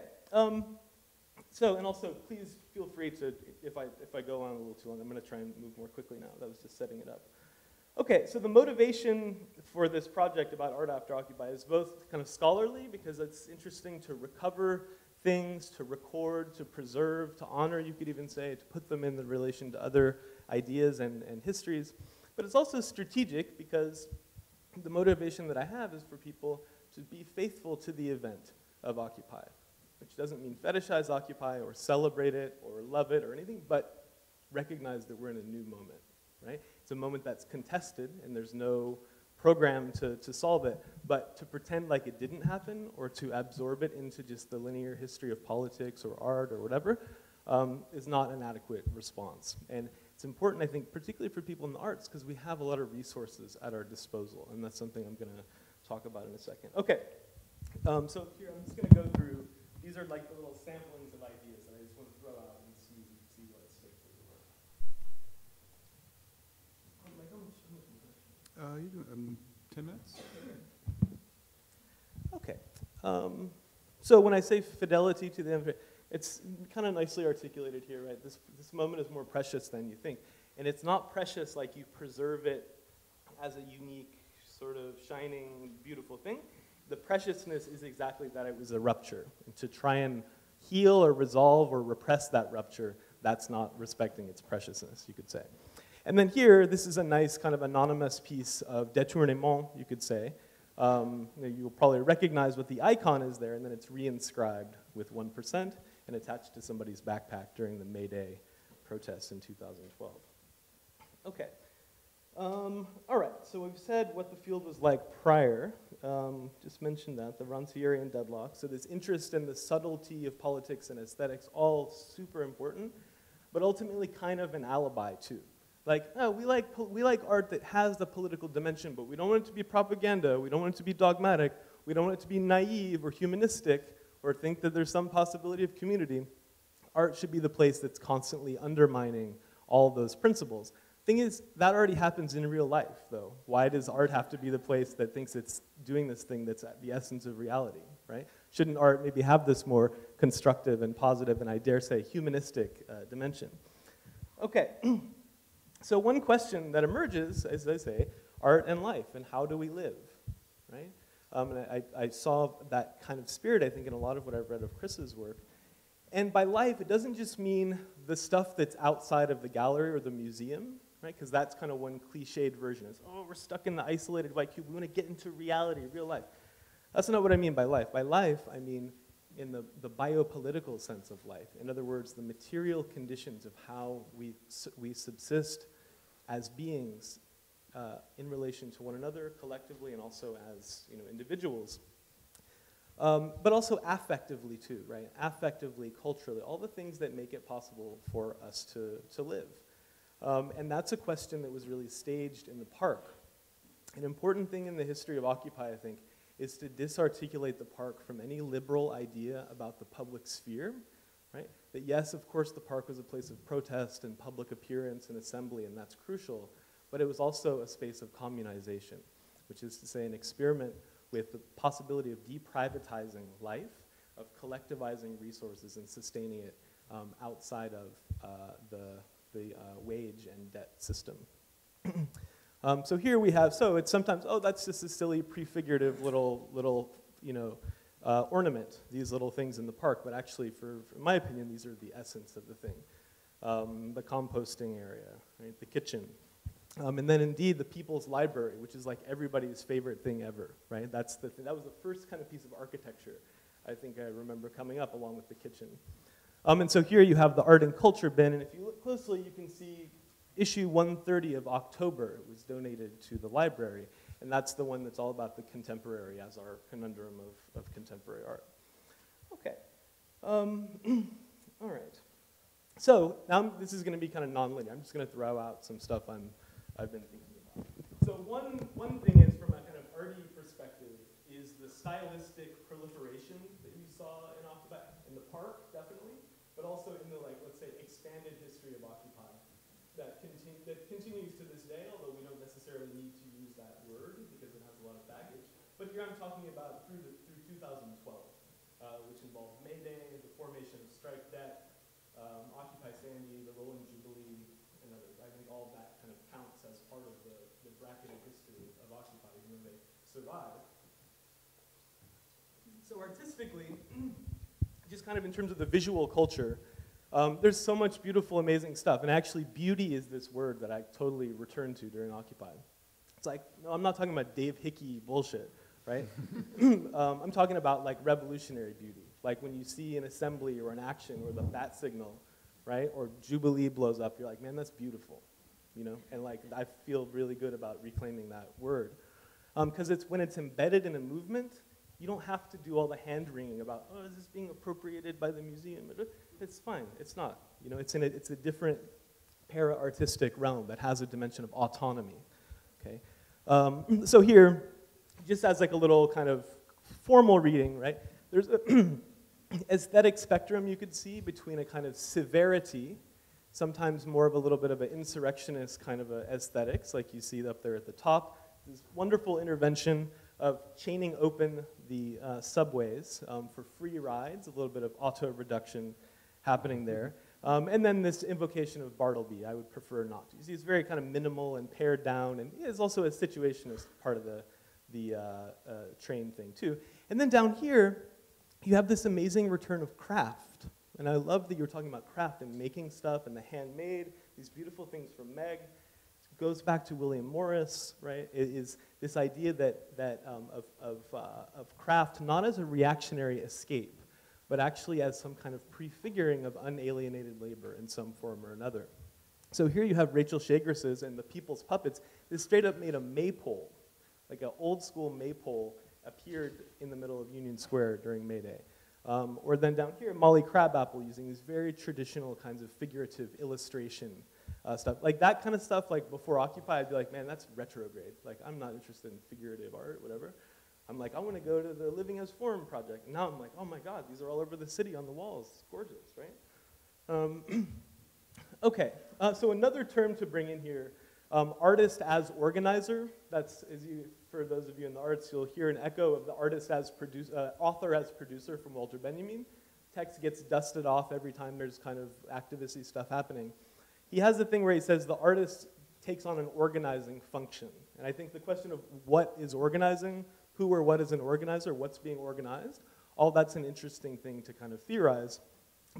so, and also please feel free to, if I go on a little too long, I'm gonna try and move more quickly now. That was just setting it up. Okay, so the motivation for this project about art after Occupy is both kind of scholarly, because it's interesting to recover things, to record, to preserve, to honor, you could even say, to put them in the relation to other ideas and histories. But it's also strategic, because the motivation that I have is for people to be faithful to the event of Occupy, which doesn't mean fetishize Occupy or celebrate it or love it or anything, but recognize that we're in a new moment, right? It's a moment that's contested and there's no program to solve it, but to pretend like it didn't happen or to absorb it into just the linear history of politics or art or whatever is not an adequate response. And it's important, I think, particularly for people in the arts, because we have a lot of resources at our disposal, and that's something I'm gonna talk about in a second. Okay, so here I'm just gonna go through, these are like the little samplings of ideas that I just want to throw out and see what sticks as it were. You do 10 minutes? Okay. So when I say fidelity to the end, it's kind of nicely articulated here, right? This moment is more precious than you think. And it's not precious like you preserve it as a unique, sort of shining, beautiful thing. The preciousness is exactly that it was a rupture. And to try and heal or resolve or repress that rupture, that's not respecting its preciousness, you could say. And then here, this is a nice kind of anonymous piece of détournement, you could say. You'll probably recognize what the icon is there, and then it's reinscribed with 1% and attached to somebody's backpack during the May Day protests in 2012. Okay. All right, so we've said what the field was like prior. Just mentioned that, the Rancierian deadlock. So this interest in the subtlety of politics and aesthetics, all super important, but ultimately kind of an alibi too. Like, oh, we like art that has the political dimension, but we don't want it to be propaganda, we don't want it to be dogmatic, we don't want it to be naive or humanistic, or think that there's some possibility of community. Art should be the place that's constantly undermining all those principles. Thing is, that already happens in real life, though. Why does art have to be the place that thinks it's doing this thing that's at the essence of reality, right? Shouldn't art maybe have this more constructive and positive and, I dare say, humanistic dimension? Okay, so one question that emerges, as I say, art and life, and how do we live, right? And I saw that kind of spirit, I think, in a lot of what I've read of Chris's work. And by life, it doesn't just mean the stuff that's outside of the gallery or the museum, right? Because that's kind of one cliched version is, oh, we're stuck in the isolated white cube. We want to get into reality, real life. That's not what I mean by life. By life, I mean in the biopolitical sense of life. In other words, the material conditions of how we subsist as beings in relation to one another, collectively, and also as individuals. But also affectively too, right? Affectively, culturally, all the things that make it possible for us to live. And that's a question that was really staged in the park. An important thing in the history of Occupy, I think, is to disarticulate the park from any liberal idea about the public sphere, right? That yes, of course, the park was a place of protest and public appearance and assembly, and that's crucial, but it was also a space of communization, which is to say an experiment with the possibility of deprivatizing life, of collectivizing resources and sustaining it outside of the wage and debt system. So here we have, so it's sometimes, oh, that's just a silly prefigurative little ornament, these little things in the park, but actually, in my opinion, these are the essence of the thing. The composting area, right, the kitchen. And then indeed the People's Library, which is like everybody's favorite thing ever, right? That was the first kind of piece of architecture I think I remember coming up along with the kitchen. And so here you have the art and culture bin, and if you look closely, you can see issue 130 of October. It was donated to the library, and that's the one that's all about the contemporary as our conundrum of contemporary art. Okay, all right. So now this is going to be kind of non-linear. I'm just going to throw out some stuff I've been thinking about. So one thing is, from a kind of arty perspective, is the stylistic proliferation that you saw in Occupy, in the park, definitely, but also in the, like, let's say, expanded history of Occupy that continues to this day, although we don't necessarily need to use that word because it has a lot of baggage. But here I'm talking about through 2012, which involved May Day, the formation of Strike Debt, Occupy Sandy, the Rolling Jubilee, and others. I think all of that kind of counts as part of the bracketed history of Occupy, even though they survived. So artistically, just kind of in terms of the visual culture, there's so much beautiful, amazing stuff. And actually, beauty is this word that I totally return to during Occupy. It's like, no, I'm not talking about Dave Hickey bullshit, right? I'm talking about like revolutionary beauty. Like when you see an assembly or an action or the bat signal, right? Or Jubilee blows up, you're like, man, that's beautiful, And like, I feel really good about reclaiming that word. Because when it's embedded in a movement, you don't have to do all the hand-wringing about, oh, is this being appropriated by the museum? It's fine, it's not. It's a different para-artistic realm that has a dimension of autonomy, okay? So here, just as like a little kind of formal reading, right? There's an aesthetic spectrum you could see between a kind of severity, sometimes more of a little bit of an insurrectionist kind of aesthetics, like you see up there at the top. This wonderful intervention of chaining open the subways for free rides, a little bit of auto-reduction happening there. And then this invocation of Bartleby, I would prefer not to. You see, it's very kind of minimal and pared down, and it's also a situationist part of the train thing, too. And then down here, you have this amazing return of craft. And I love that you were talking about craft and making stuff and the handmade, these beautiful things from Meg. It goes back to William Morris, right? It is this idea of craft not as a reactionary escape, but actually as some kind of prefiguring of unalienated labor in some form or another. So here you have Rachel Chagris's and the People's Puppets. This straight up made a maypole, like an old school maypole appeared in the middle of Union Square during May Day. Or then down here, Molly Crabapple using these very traditional kinds of figurative illustration stuff. Like that kind of stuff, like before Occupy, I'd be like, man, that's retrograde. Like, I'm not interested in figurative art, whatever. I'm like, I want to go to the Living as Forum project. And now I'm like, oh my God, these are all over the city on the walls. It's gorgeous, right? Okay, so another term to bring in here, artist as organizer. That's, for those of you in the arts, you'll hear an echo of the artist as author as producer from Walter Benjamin. Text gets dusted off every time there's kind of activist-y stuff happening. He has a thing where he says the artist takes on an organizing function. And I think the question of what is organizing, who or what is an organizer, what's being organized, all that's an interesting thing to kind of theorize.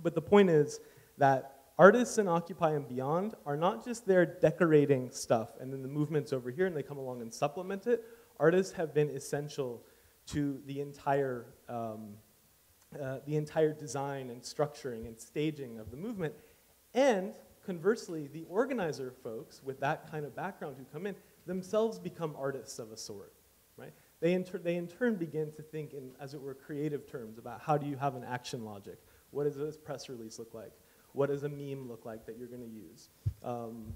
But the point is that artists in Occupy and Beyond are not just there decorating stuff and then the movement's over here and they come along and supplement it. Artists have been essential to the entire design and structuring and staging of the movement. And conversely, the organizer folks with that kind of background who come in themselves become artists of a sort, right? They in turn begin to think in, as it were, creative terms about how do you have an action logic? What does this press release look like? What does a meme look like that you're going to use,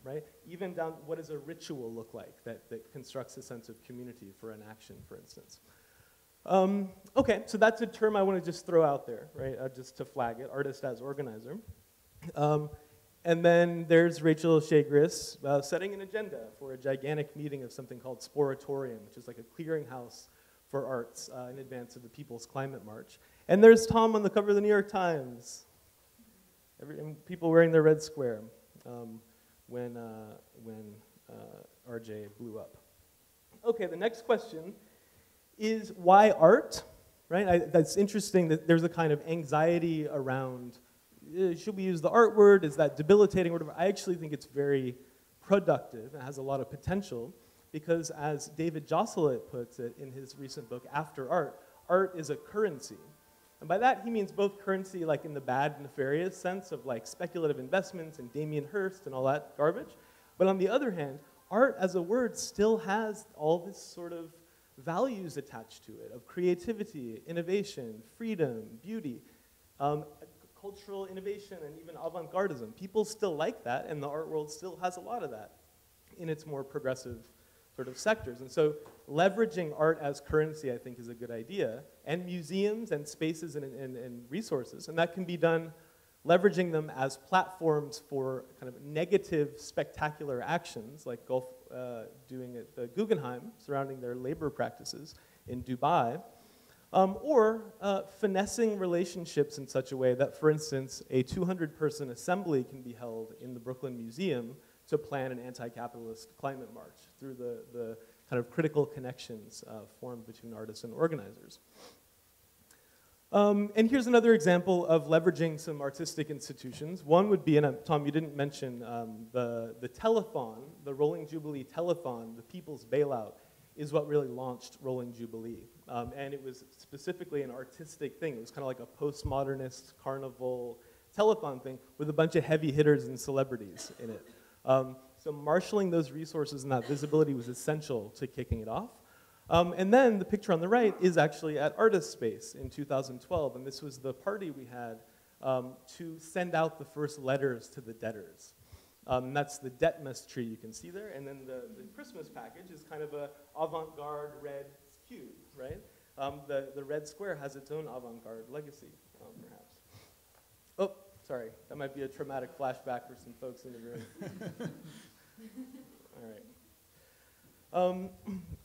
right? Even down, what does a ritual look like that constructs a sense of community for an action, for instance? Okay, so that's a term I want to just throw out there, right, just to flag it, artist as organizer. And then there's Rachel Chagris setting an agenda for a gigantic meeting of something called Sporatorium, which is like a clearinghouse for arts in advance of the People's Climate March. And there's Tom on the cover of the New York Times. And people wearing their red square when RJ blew up. Okay, the next question is why art, right? That's interesting that there's a kind of anxiety around, should we use the art word? Is that debilitating or whatever? I actually think it's very productive and has a lot of potential because as David Josselet puts it in his recent book, After Art, art is a currency. And by that, he means both currency, like in the bad, nefarious sense of like speculative investments and Damien Hirst and all that garbage. But on the other hand, art as a word still has all this sort of values attached to it of creativity, innovation, freedom, beauty, cultural innovation, and even avant-gardism. People still like that, and the art world still has a lot of that in its more progressive sort of sectors. And so leveraging art as currency, I think, is a good idea, and museums and spaces and resources. And that can be done leveraging them as platforms for kind of negative, spectacular actions, like Gulf doing at the Guggenheim, surrounding their labor practices in Dubai, or finessing relationships in such a way that, for instance, a 200-person assembly can be held in the Brooklyn Museum to plan an anti-capitalist climate march through the kind of critical connections formed between artists and organizers. And here's another example of leveraging some artistic institutions. One would be, and Tom, you didn't mention the telethon, the Rolling Jubilee telethon, the People's Bailout, is what really launched Rolling Jubilee. And it was specifically an artistic thing. It was kind of like a postmodernist carnival telethon thing with a bunch of heavy hitters and celebrities in it. So marshaling those resources and that visibility was essential to kicking it off. And then the picture on the right is actually at Artist Space in 2012, and this was the party we had to send out the first letters to the debtors. That's the Detmas tree you can see there, and then the Christmas package is kind of a avant-garde red cube, right? The red square has its own avant-garde legacy, perhaps. Oh, sorry, that might be a traumatic flashback for some folks in the room. All right.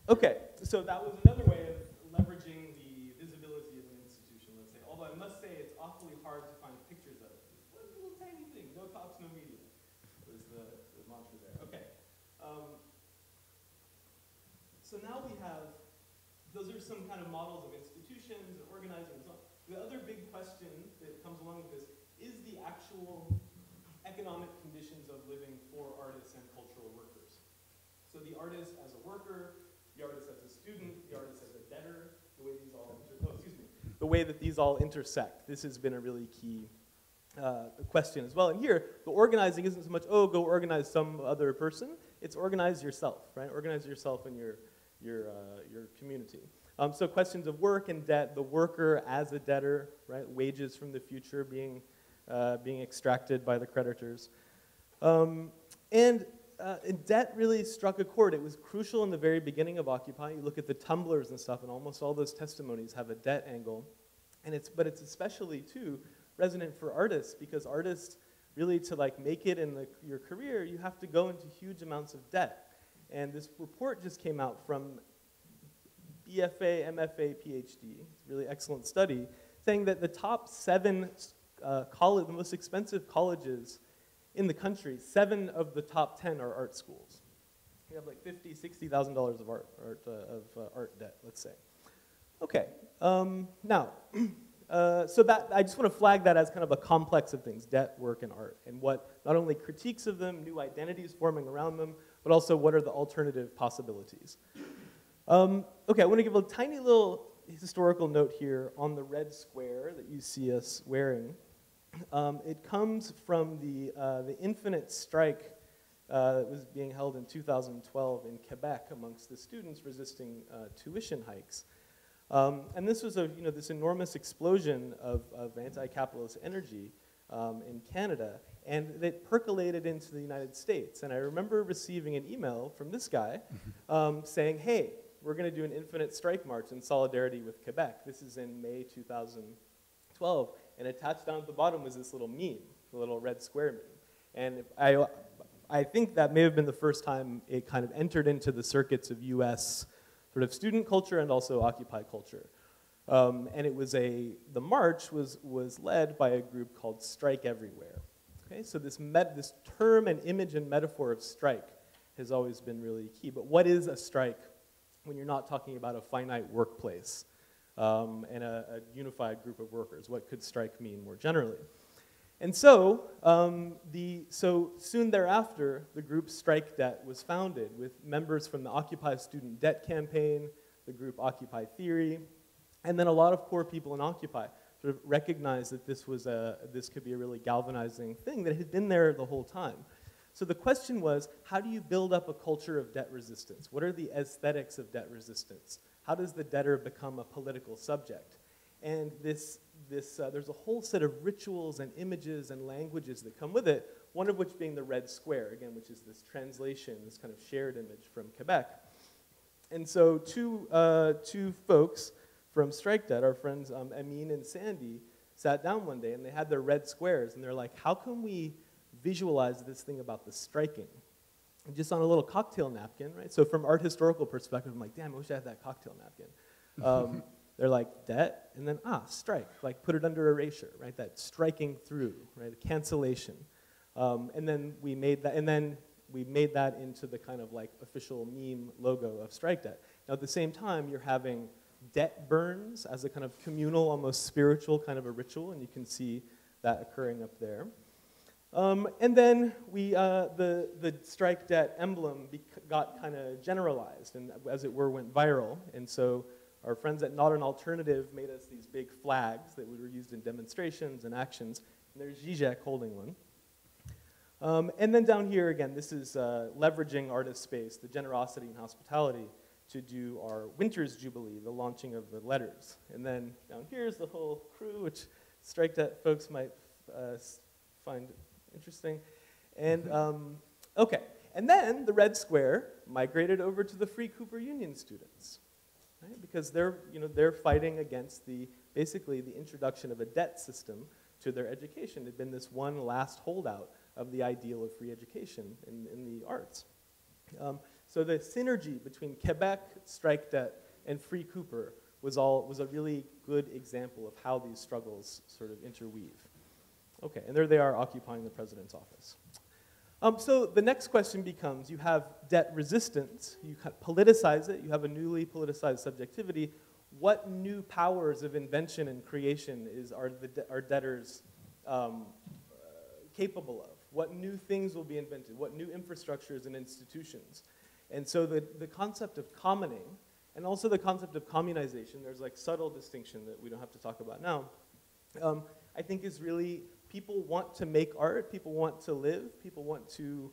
Okay, so that was another way of leveraging the visibility of an institution, let's say. Although I must say it's awfully hard to find pictures of it. It's one little tiny thing, no cops, no media, was the mantra there. Okay. So now we have, those are some kind of models of institutions and organizing and so on. The other big question that comes along with this is the actual economic conditions of living for artists and cultural workers. So the artist as a worker, the artist as a student, the artist as a debtor, the way these all the way that these all intersect. This has been a really key question as well. And here, the organizing isn't so much, oh, go organize some other person. It's organize yourself, right? Organize yourself in your community. So questions of work and debt, the worker as a debtor, right? Wages from the future being extracted by the creditors. And debt really struck a chord. It was crucial in the very beginning of Occupy. You look at the tumblers and stuff, and almost all those testimonies have a debt angle. But it's especially, too, resonant for artists, because artists, really to like make it in your career, you have to go into huge amounts of debt. And this report just came out from BFA, MFA, PhD, it's a really excellent study, saying that the top 7 the most expensive colleges in the country, 7 of the top 10 are art schools. You have like $50,000, $60,000 of art debt, let's say. Okay, now, so that I just want to flag that as kind of a complex of things, debt, work, and art, and what not only critiques of them, new identities forming around them, but also what are the alternative possibilities. Okay, I want to give a tiny little historical note here on the red square that you see us wearing. It comes from the Infinite Strike that was being held in 2012 in Quebec amongst the students resisting tuition hikes. And this was this enormous explosion of anti-capitalist energy in Canada, and it percolated into the United States. And I remember receiving an email from this guy saying, hey, we're going to do an Infinite Strike March in solidarity with Quebec. This is in May 2012. And attached down at the bottom was this little meme, the little red square meme. And I think that may have been the first time it kind of entered into the circuits of US sort of student culture and also Occupy culture. And it was the march was led by a group called Strike Everywhere. Okay, so this term and image and metaphor of strike has always been really key. But what is a strike when you're not talking about a finite workplace and a unified group of workers? What could strike mean more generally? And so, so soon thereafter, the group Strike Debt was founded with members from the Occupy Student Debt Campaign, the group Occupy Theory, and then a lot of poor people in Occupy sort of recognized that this could be a really galvanizing thing that had been there the whole time. So the question was, how do you build up a culture of debt resistance? What are the aesthetics of debt resistance? How does the debtor become a political subject? And there's a whole set of rituals and images and languages that come with it, one of which being the red square, again, which is this translation, this kind of shared image from Quebec. And so two folks from Strike Debt, our friends Amin and Sandy, sat down one day and they had their red squares and they're like, how can we visualize this thing about the striking? And just on a little cocktail napkin, right? So from art historical perspective, I'm like, damn, I wish I had that cocktail napkin. They're like, debt, and then, strike, like put it under erasure, right? That striking through, right? Cancellation. And then we made that into the kind of like official meme logo of Strike Debt. Now at the same time, you're having debt burns as a kind of communal, almost spiritual kind of a ritual, and you can see that occurring up there. And then the Strike Debt emblem got kind of generalized, and as it were, went viral. And so our friends at Not an Alternative made us these big flags that were used in demonstrations and actions. And there's Zizek holding one. And then down here, again, this is leveraging artist space, the generosity and hospitality, to do our Winter's Jubilee, the launching of the letters. And then down here's the whole crew, which Strike Debt folks might find interesting. And okay, and then the red square migrated over to the Free Cooper Union students. Right? Because they're fighting against basically the introduction of a debt system to their education. It had been this one last holdout of the ideal of free education in the arts. So the synergy between Quebec, Strike Debt, and Free Cooper was a really good example of how these struggles sort of interweave. Okay, and there they are occupying the president's office. So the next question becomes, you have debt resistance, you politicize it, you have a newly politicized subjectivity. What new powers of invention and creation are debtors capable of? What new things will be invented? What new infrastructures and institutions? And so the concept of commoning, and also the concept of communization, there's like subtle distinction that we don't have to talk about now, I think is really people want to make art, people want to live, people want to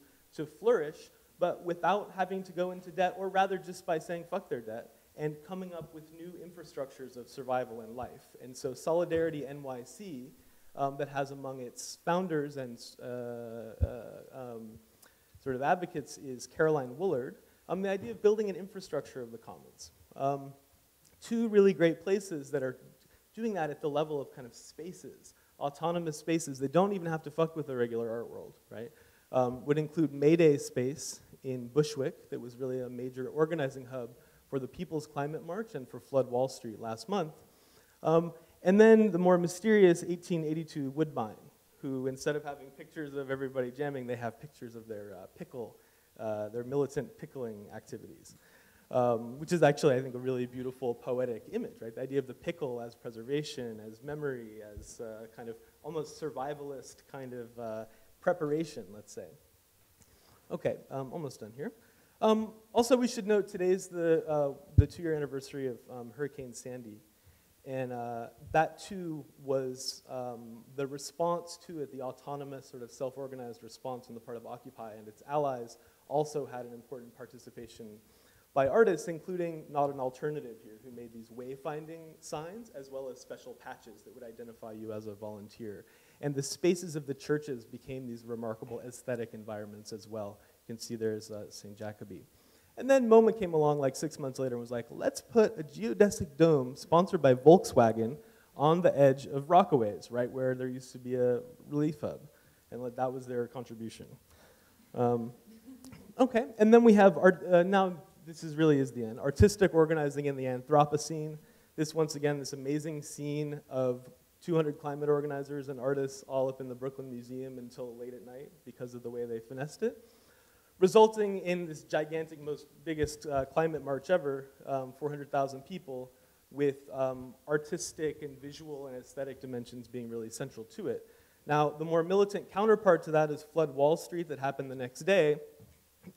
flourish, but without having to go into debt, or rather just by saying fuck their debt, and coming up with new infrastructures of survival and life. And so Solidarity NYC, that has among its founders and sort of advocates is Caroline Woolard, the idea of building an infrastructure of the commons. Two really great places that are doing that at the level of kind of spaces, autonomous spaces that don't even have to fuck with the regular art world, right? Would include Mayday Space in Bushwick, that was really a major organizing hub for the People's Climate March and for Flood Wall Street last month. And then the more mysterious 1882 Woodbine, who instead of having pictures of everybody jamming, they have pictures of their their militant pickling activities. Which is actually, I think, a really beautiful poetic image, right? The idea of the pickle as preservation, as memory, as kind of almost survivalist kind of preparation, let's say. Okay, almost done here. Also, we should note today's the 2-year anniversary of Hurricane Sandy. And that too was the response to it, the autonomous sort of self-organized response on the part of Occupy and its allies also had an important participation by artists, including Not an Alternative here, who made these wayfinding signs, as well as special patches that would identify you as a volunteer. And the spaces of the churches became these remarkable aesthetic environments as well. You can see there's St. Jacobi. And then MoMA came along like 6 months later and was like, let's put a geodesic dome sponsored by Volkswagen on the edge of Rockaways, right where there used to be a relief hub. And that was their contribution. Okay, and then we have, now this really is the end, artistic organizing in the Anthropocene. This, once again, this amazing scene of 200 climate organizers and artists all up in the Brooklyn Museum until late at night because of the way they finessed it, resulting in this gigantic, biggest climate march ever, 400,000 people, with artistic and visual and aesthetic dimensions being really central to it. Now, the more militant counterpart to that is Flood Wall Street that happened the next day,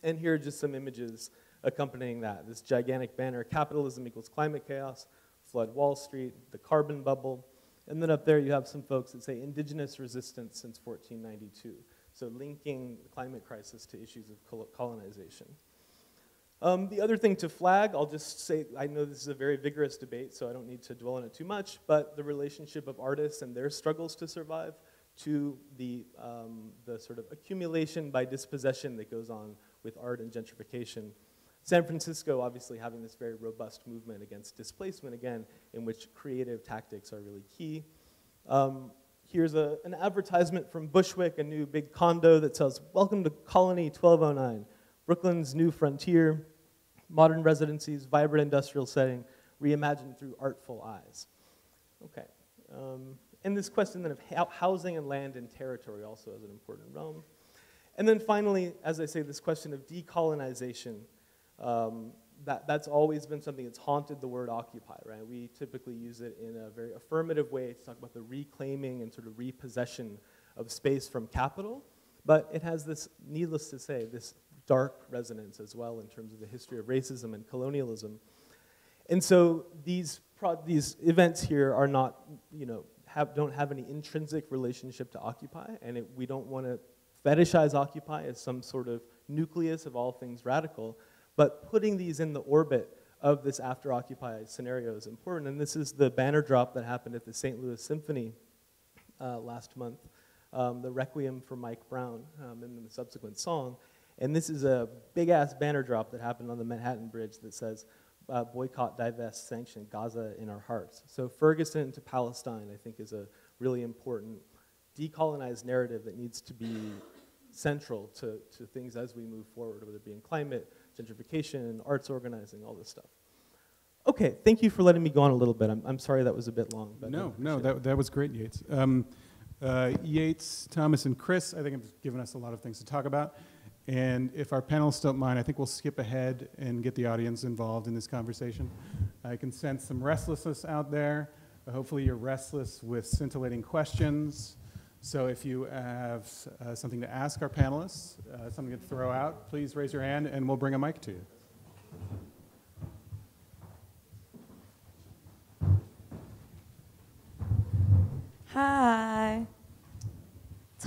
and here are just some images accompanying that. This gigantic banner, capitalism equals climate chaos, Flood Wall Street, the carbon bubble, and then up there you have some folks that say indigenous resistance since 1492. So linking the climate crisis to issues of colonization. The other thing to flag, I'll just say, I know this is a very vigorous debate, so I don't need to dwell on it too much, but the relationship of artists and their struggles to survive to the sort of accumulation by dispossession that goes on with art and gentrification. San Francisco obviously having this very robust movement against displacement, again, in which creative tactics are really key. Here's an advertisement from Bushwick, a new big condo that says, "Welcome to Colony 1209, Brooklyn's new frontier, modern residencies, vibrant industrial setting, reimagined through artful eyes." Okay. And this question then of housing and land and territory also as an important realm. And then finally, as I say, this question of decolonization, that's always been something that's haunted the word occupy, right? We typically use it in a very affirmative way to talk about the reclaiming and sort of repossession of space from capital, but it has this, needless to say, this dark resonance as well in terms of the history of racism and colonialism. And so these events here are not, don't have any intrinsic relationship to Occupy, and we don't want to fetishize Occupy as some sort of nucleus of all things radical, but putting these in the orbit of this after Occupy scenario is important. And this is the banner drop that happened at the St. Louis Symphony last month, the Requiem for Mike Brown, and then the subsequent song. And this is a big-ass banner drop that happened on the Manhattan Bridge that says, boycott, divest, sanction, Gaza in our hearts. So Ferguson to Palestine, I think, is a really important decolonized narrative that needs to be central to things as we move forward, whether it be in climate, gentrification, arts organizing, all this stuff. Okay, thank you for letting me go on a little bit. I'm sorry that was a bit long. But no, that was great, Yates. Yates, Thomas, and Chris, I think have given us a lot of things to talk about. And if our panelists don't mind, I think we'll skip ahead and get the audience involved in this conversation. I can sense some restlessness out there. Hopefully you're restless with scintillating questions. So if you have something to ask our panelists, something to throw out, please raise your hand and we'll bring a mic to you. Hi.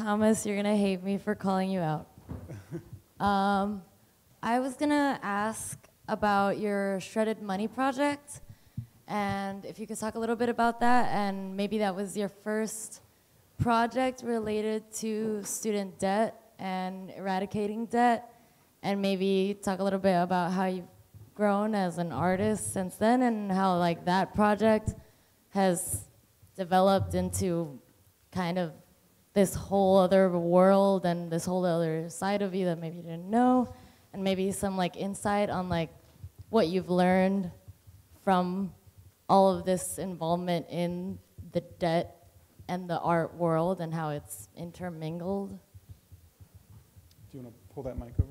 Thomas, you're gonna hate me for calling you out. I was gonna ask about your shredded money project, and if you could talk a little bit about that, and maybe that was your first project related to student debt and eradicating debt, and maybe talk a little bit about how you've grown as an artist since then, and how like that project has developed into kind of this whole other world and this whole other side of you that maybe you didn't know, and maybe some like insight on like what you've learned from all of this involvement in the debt and the art world and how it's intermingled. Do you want to pull that mic over?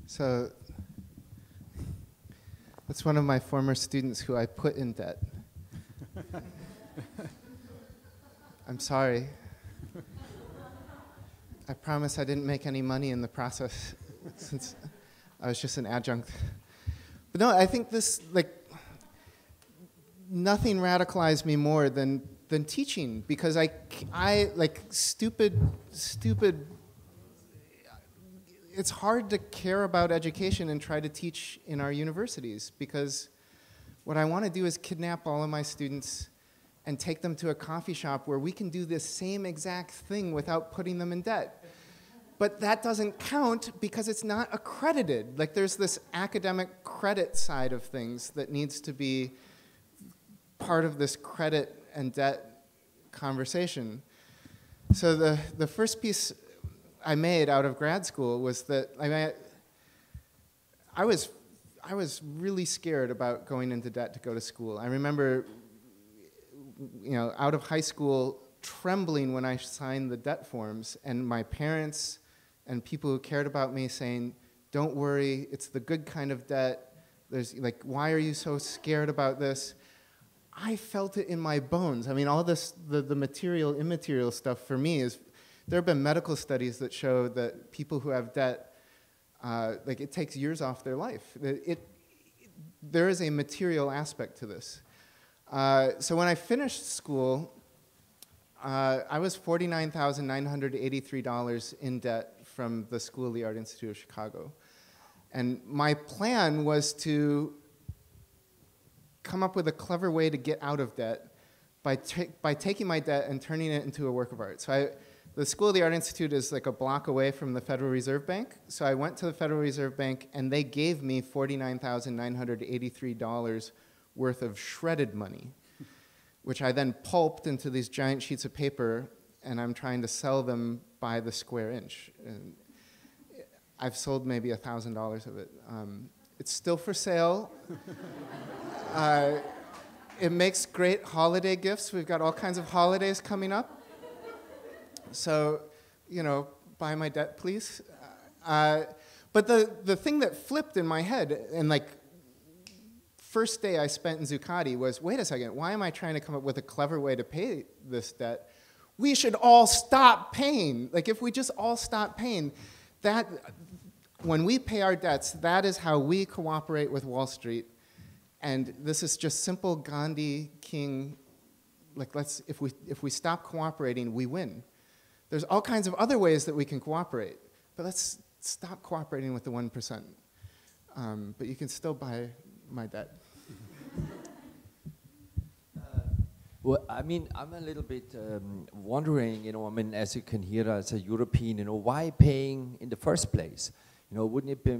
So that's one of my former students who I put in debt. I'm sorry. I promise I didn't make any money in the process since I was just an adjunct. But no, I think this, like, nothing radicalized me more than teaching, because I like, stupid, it's hard to care about education and try to teach in our universities, because what I want to do is kidnap all of my students and take them to a coffee shop where we can do this same exact thing without putting them in debt. But that doesn't count because it's not accredited. Like, there's this academic credit side of things that needs to be part of this credit and debt conversation. So the first piece I made out of grad school was that I was really scared about going into debt to go to school. I remember, out of high school, trembling when I signed the debt forms, and my parents and people who cared about me saying, "Don't worry, it's the good kind of debt. There's like, why are you so scared about this?" I felt it in my bones. I mean, all this, the material, immaterial stuff for me is, there have been medical studies that show that people who have debt, like, it takes years off their life. There is a material aspect to this. So when I finished school, I was $49,983 in debt from the School of the Art Institute of Chicago. And my plan was to come up with a clever way to get out of debt by taking my debt and turning it into a work of art. So the School of the Art Institute is like a block away from the Federal Reserve Bank. So I went to the Federal Reserve Bank, and they gave me $49,983 worth of shredded money, which I then pulped into these giant sheets of paper, and I'm trying to sell them by the square inch. And I've sold maybe $1,000 of it. It's still for sale. It makes great holiday gifts. We've got all kinds of holidays coming up. So, buy my debt, please. But the thing that flipped in my head, and like, first day I spent in Zuccotti was, wait a second, why am I trying to come up with a clever way to pay this debt? We should all stop paying. Like, if we just all stop paying, when we pay our debts, that is how we cooperate with Wall Street. And this is just simple Gandhi King, like, if we stop cooperating, we win. There's all kinds of other ways that we can cooperate, but let's stop cooperating with the 1%. But you can still buy my debt. Well, I mean, I'm a little bit wondering, as you can hear as a European, why paying in the first place? Wouldn't it be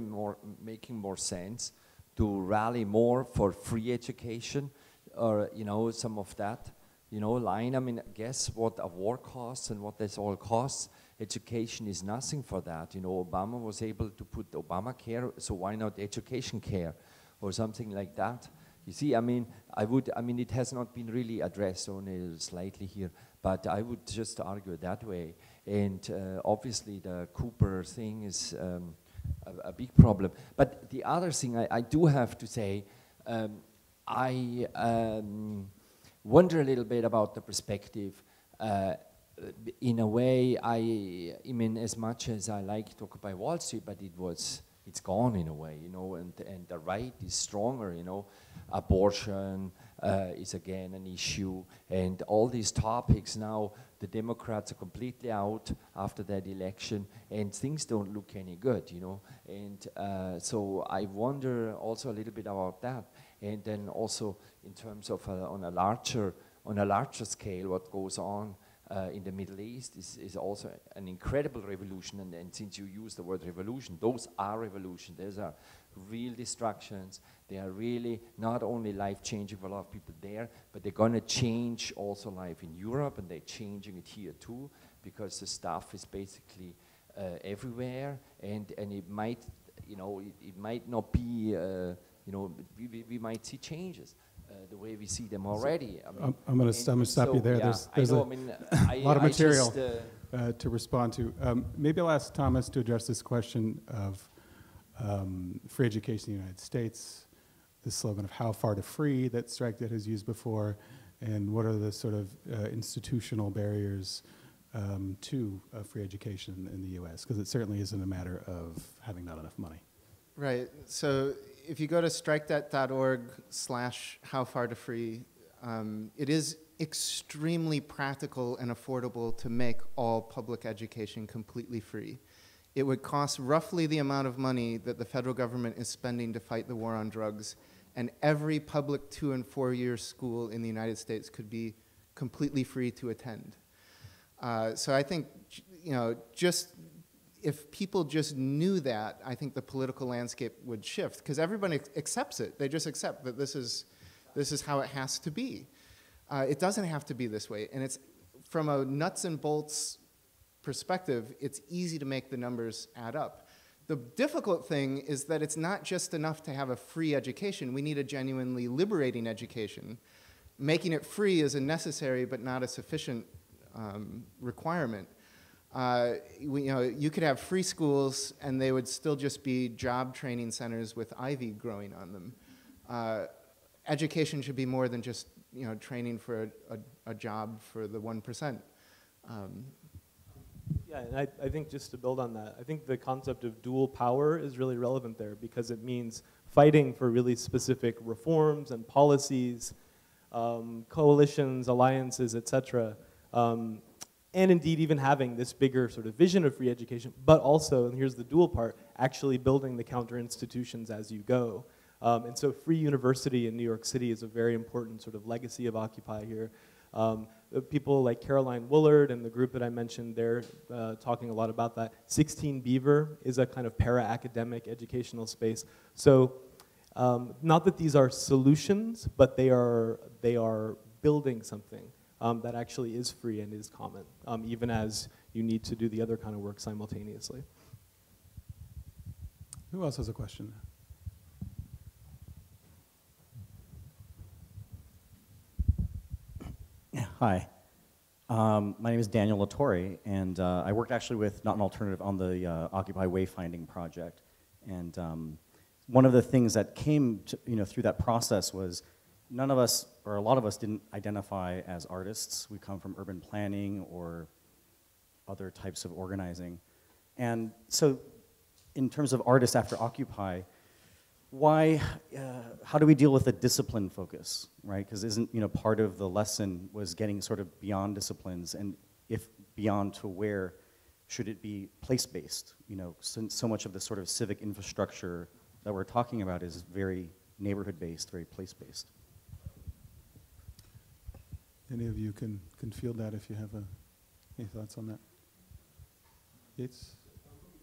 making more sense to rally more for free education, or some of that line? I mean, guess what a war costs and what this all costs. Education is nothing for that. Obama was able to put Obamacare, so why not education care or something like that? You see, I mean, it has not been really addressed, only slightly here, but I would just argue that way. And obviously the Cooper thing is a big problem. But the other thing I do have to say, I wonder a little bit about the perspective. In a way, I mean, as much as I like to occupy Wall Street, but it's gone in a way, and the right is stronger, Abortion is again an issue, and all these topics now, the Democrats are completely out after that election, and things don't look any good, you know. And so I wonder also a little bit about that. And then also in terms of on a larger scale, what goes on in the Middle East is also an incredible revolution. And since you use the word revolution, those are revolutions. Those are real destructions. They are really not only life-changing for a lot of people there, but they're going to change also life in Europe, and they're changing it here too, because the stuff is basically everywhere, and it might, you know, it might not be, you know, we might see changes. The way we see them already. I mean, I'm going to stop you there. Yeah, There's a lot of material to respond to. Maybe I'll ask Thomas to address this question of free education in the United States, the slogan of how far to free that StrikeDebt has used before, and what are the sort of institutional barriers to free education in the U.S., because it certainly isn't a matter of having not enough money. Right. So if you go to strikedebt.org/howfartofree, it is extremely practical and affordable to make all public education completely free. It would cost roughly the amount of money that the federal government is spending to fight the war on drugs, and every public 2- and 4-year school in the United States could be completely free to attend. So I think, you know, just if people just knew that, I think the political landscape would shift, because everybody accepts it. They just accept that this is how it has to be. It doesn't have to be this way, and it's from a nuts and bolts perspective, it's easy to make the numbers add up. The difficult thing is that it's not just enough to have a free education. We need a genuinely liberating education. Making it free is a necessary but not a sufficient requirement. You could have free schools and they would still just be job training centers with ivy growing on them. Education should be more than just, you know, training for a job for the 1%. Yeah, and I think just to build on that, I think the concept of dual power is really relevant there, because it means fighting for really specific reforms and policies, coalitions, alliances, etc. And indeed even having this bigger sort of vision of free education, but also, and here's the dual part, actually building the counter institutions as you go. And so Free University in New York City is a very important sort of legacy of Occupy here. People like Caroline Woolard and the group that I mentioned, they're talking a lot about that. 16 Beaver is a kind of para-academic educational space. So not that these are solutions, but they are building something that actually is free and is common, even as you need to do the other kind of work simultaneously. Who else has a question? Hi, my name is Daniel Latore, and I worked actually with Not an Alternative on the Occupy Wayfinding project. And one of the things that came to, through that process was none of us, or a lot of us, didn't identify as artists. We come from urban planning or other types of organizing. And so in terms of artists after Occupy, how do we deal with the discipline focus, right? Because isn't, part of the lesson was getting sort of beyond disciplines, and if beyond, to where should it be place-based? So much of the sort of civic infrastructure that we're talking about is very neighborhood-based, very place-based. Any of you can field that if you have any thoughts on that? Yates?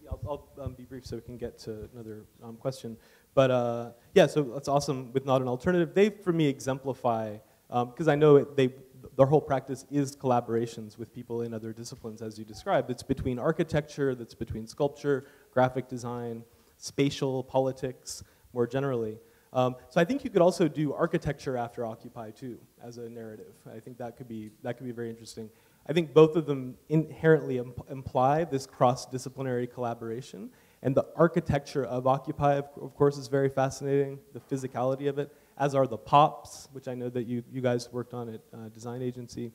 I'll be brief so we can get to another question. But yeah, so that's awesome with Not an Alternative. They, for me, exemplify, because I know their whole practice is collaborations with people in other disciplines, as you described. It's between architecture, that's between sculpture, graphic design, spatial politics, more generally. So I think you could also do architecture after Occupy, too, as a narrative. I think that could be very interesting. I think both of them inherently imply this cross-disciplinary collaboration. And the architecture of Occupy, of course, is very fascinating, the physicality of it, as are the POPs, which I know that you guys worked on at Design Agency.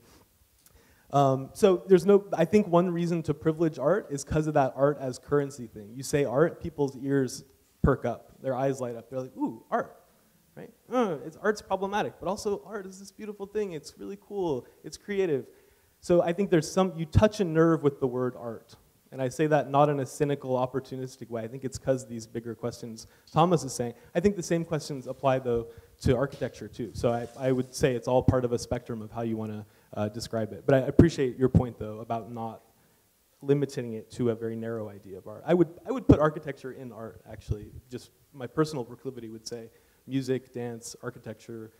So there's I think one reason to privilege art is because of that art as currency thing. You say art, people's ears perk up, their eyes light up. They're like, ooh, art, right? Art's problematic, but also art is this beautiful thing. It's really cool, it's creative. So I think there's you touch a nerve with the word art. And I say that not in a cynical, opportunistic way. I think it's because these bigger questions Thomas is saying. I think the same questions apply, though, to architecture, too. So I would say it's all part of a spectrum of how you want to describe it. But I appreciate your point, though, about not limiting it to a very narrow idea of art. I would put architecture in art, actually. Just my personal proclivity would say music, dance, architecture,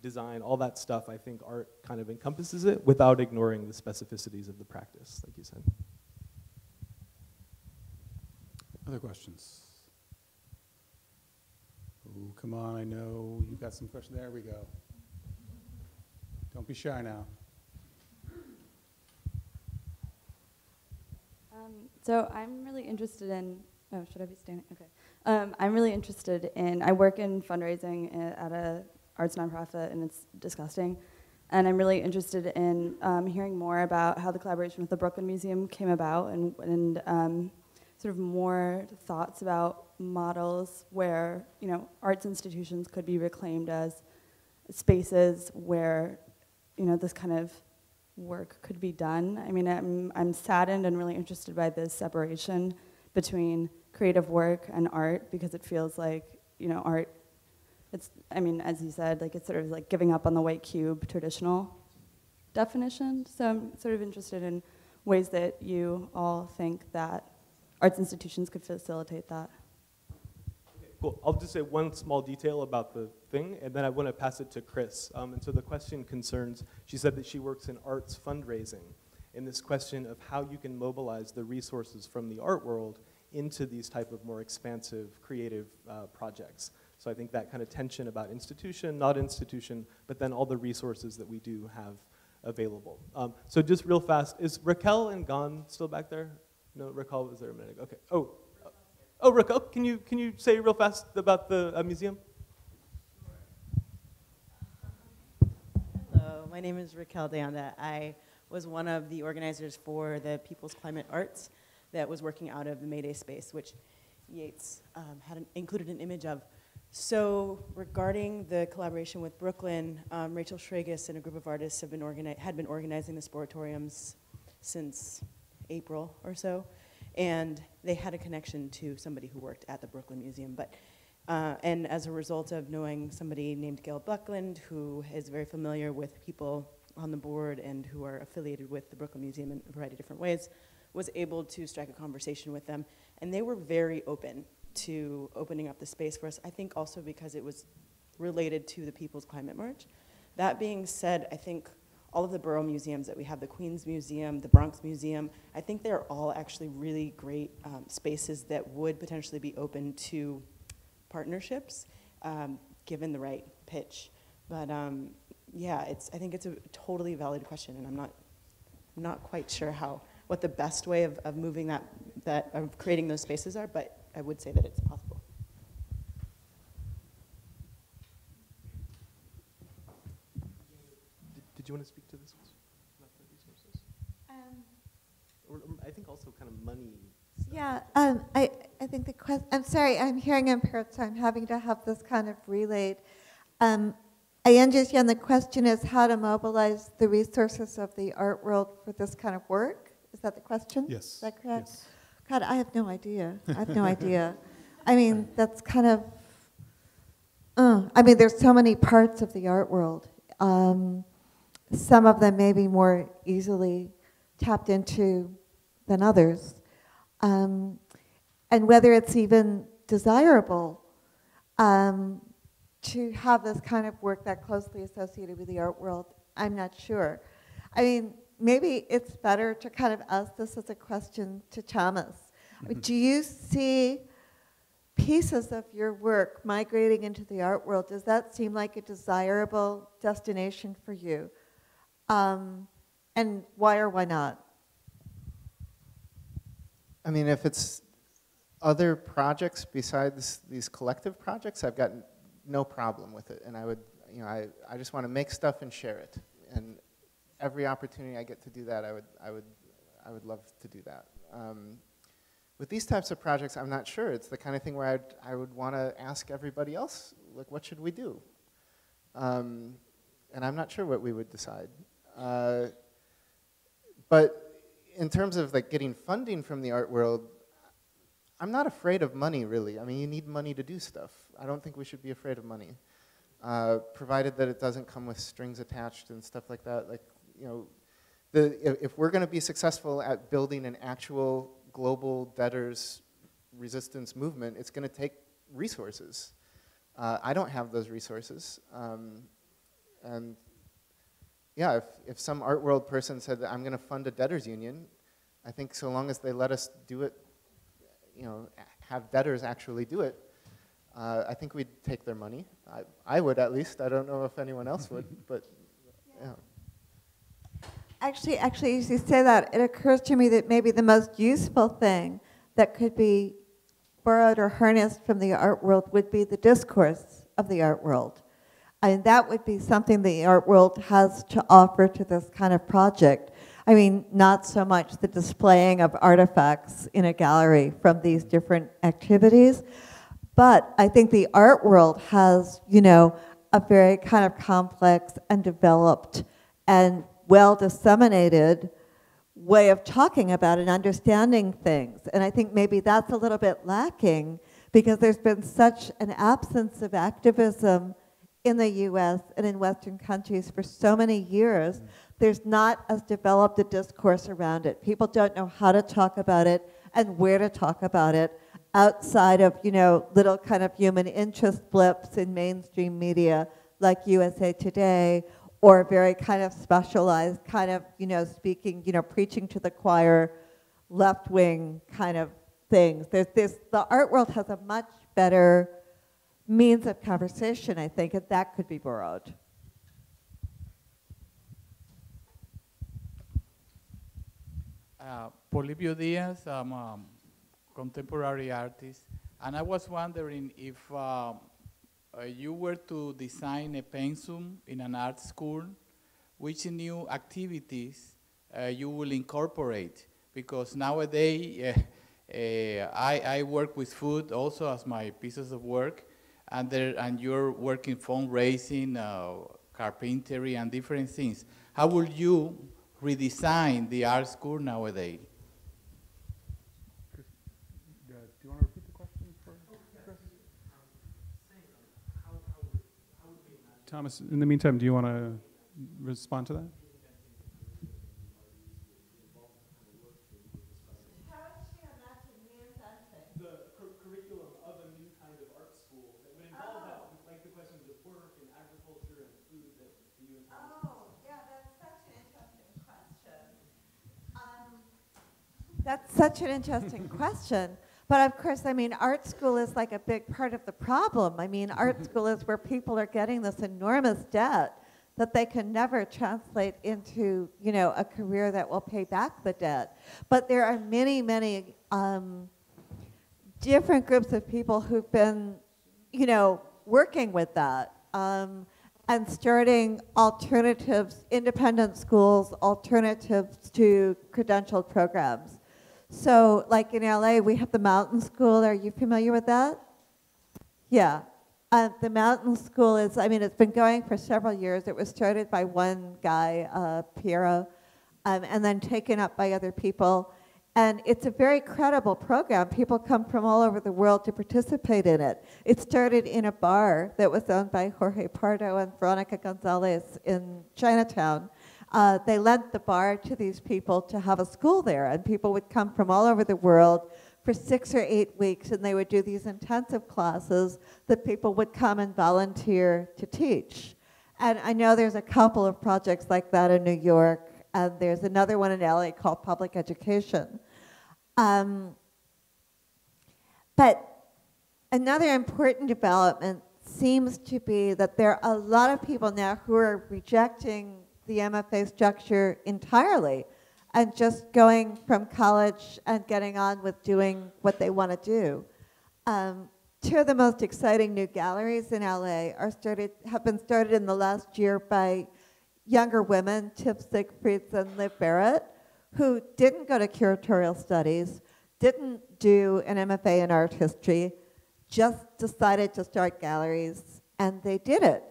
design, all that stuff. I think art kind of encompasses it without ignoring the specificities of the practice, like you said. Other questions? Oh, come on, I know you got some questions. There we go. Don't be shy now. So I'm really interested in, oh, should I be standing? Okay. I'm really interested in, I work in fundraising at a arts nonprofit, and it's disgusting. And I'm really interested in hearing more about how the collaboration with the Brooklyn Museum came about, and sort of more thoughts about models where, you know, arts institutions could be reclaimed as spaces where, you know, this kind of work could be done. I mean, I'm saddened and really interested by this separation between creative work and art, because it feels like, you know, art, it's, I mean, as you said, like it's sort of like giving up on the white cube traditional definition. So I'm sort of interested in ways that you all think that arts institutions could facilitate that. Okay, cool. I'll just say one small detail about the thing, and then I want to pass it to Chris. And so the question concerns, she said that she works in arts fundraising, in this question of how you can mobilize the resources from the art world into these type of more expansive, creative projects. So I think that kind of tension about institution, not institution, but then all the resources that we do have available. So just real fast, is Raquel and Gon still back there? No, Raquel was there a minute ago. Okay. Oh, Raquel, can you say real fast about the museum? Hello, my name is Raquel Deanda. I was one of the organizers for the People's Climate Arts that was working out of the Mayday space, which Yates had included an image of. So regarding the collaboration with Brooklyn, Rachel Schragus and a group of artists had been organizing the sportatoriums since April or so, and they had a connection to somebody who worked at the Brooklyn Museum. But and as a result of knowing somebody named Gail Buckland, who is very familiar with people on the board and who are affiliated with the Brooklyn Museum in a variety of different ways, was able to strike a conversation with them, and they were very open to opening up the space for us. I think also because it was related to the People's Climate March. That being said, I think all of the borough museums that we have, the Queens Museum, the Bronx Museum, I think they're all actually really great spaces that would potentially be open to partnerships, given the right pitch. But yeah, I think it's a totally valid question, and I'm not quite sure what the best way of moving of creating those spaces are, but I would say that it's possible. Did you want to speak to this about the resources? Or I think also kind of money stuff. Yeah, I think the question, I'm sorry, I'm hearing impaired, so I'm having to have this kind of relayed. I understand the question is how to mobilize the resources of the art world for this kind of work. Is that the question? Yes. Is that correct? Yes. God, I have no idea. I have no idea. I mean, that's kind of, I mean, there's so many parts of the art world. Some of them may be more easily tapped into than others. And whether it's even desirable to have this kind of work that closely associated with the art world, I'm not sure. I mean, maybe it's better to kind of ask this as a question to Thomas. Do you see pieces of your work migrating into the art world? Does that seem like a desirable destination for you? And why or why not? I mean, if it's other projects besides these collective projects, I've got no problem with it. And I would, I just want to make stuff and share it. And every opportunity I get to do that, I would love to do that. With these types of projects, I'm not sure. It's the kind of thing where I would want to ask everybody else, like, what should we do? And I'm not sure what we would decide. But in terms of like getting funding from the art world, I'm not afraid of money, really. I mean, you need money to do stuff. I don't think we should be afraid of money, provided that it doesn't come with strings attached and stuff like that. Like, you know, if we're going to be successful at building an actual global debtors resistance movement, it's going to take resources. I don't have those resources. And yeah, if some art world person said that I'm going to fund a debtors union, I think so long as they let us do it, you know, have debtors actually do it, I think we'd take their money. I would, at least. I don't know if anyone else would, but yeah. Actually, as you say that, it occurs to me that maybe the most useful thing that could be borrowed or harnessed from the art world would be the discourse of the art world. I mean, that would be something the art world has to offer to this kind of project. I mean, not so much the displaying of artifacts in a gallery from these different activities, but I think the art world has, you know, a very kind of complex and developed and well-disseminated way of talking about and understanding things. And I think maybe that's a little bit lacking because there's been such an absence of activism in the US and in Western countries for so many years. There's not as developed a discourse around it. People don't know how to talk about it and where to talk about it outside of, you know, little kind of human interest blips in mainstream media like USA Today, or very kind of specialized kind of, you know, speaking, you know, preaching to the choir, left-wing kind of things. The art world has a much better means of conversation, I think, and that could be borrowed. Polibio Diaz, I'm a contemporary artist, and I was wondering if you were to design a pensum in an art school, which new activities you will incorporate? Because nowadays I work with food also as my pieces of work, and you're working fundraising, carpentry, and different things. How will you redesign the art school nowadays? Do you want to repeat the question for Chris? Thomas, in the meantime, do you want to respond to that? The curriculum of a new kind of art school that would involve that, like the questions of work and agriculture and food that you and Thomas. Yeah, that's such an interesting question. That's such an interesting question. But of course, I mean, art school is like a big part of the problem. I mean, art school is where people are getting this enormous debt that they can never translate into, you know, a career that will pay back the debt. But there are many, many different groups of people who've been, you know, working with that and starting alternatives, independent schools, alternatives to credentialed programs. So like in LA, we have the Mountain School. Are you familiar with that? Yeah. The Mountain School is, I mean, it's been going for several years. It was started by one guy, Piero, and then taken up by other people. And it's a very credible program. People come from all over the world to participate in it. It started in a bar that was owned by Jorge Pardo and Veronica Gonzalez in Chinatown. They lent the bar to these people to have a school there, and people would come from all over the world for 6 or 8 weeks, and they would do these intensive classes that people would come and volunteer to teach. And I know there's a couple of projects like that in New York, and there's another one in LA called Public Education. But another important development seems to be that there are a lot of people now who are rejecting the MFA structure entirely and just going from college and getting on with doing what they want to do. Two of the most exciting new galleries in LA have been started in the last year by younger women, Tiff Siegfrieds and Liv Barrett, who didn't go to curatorial studies, didn't do an MFA in art history, just decided to start galleries, and they did it.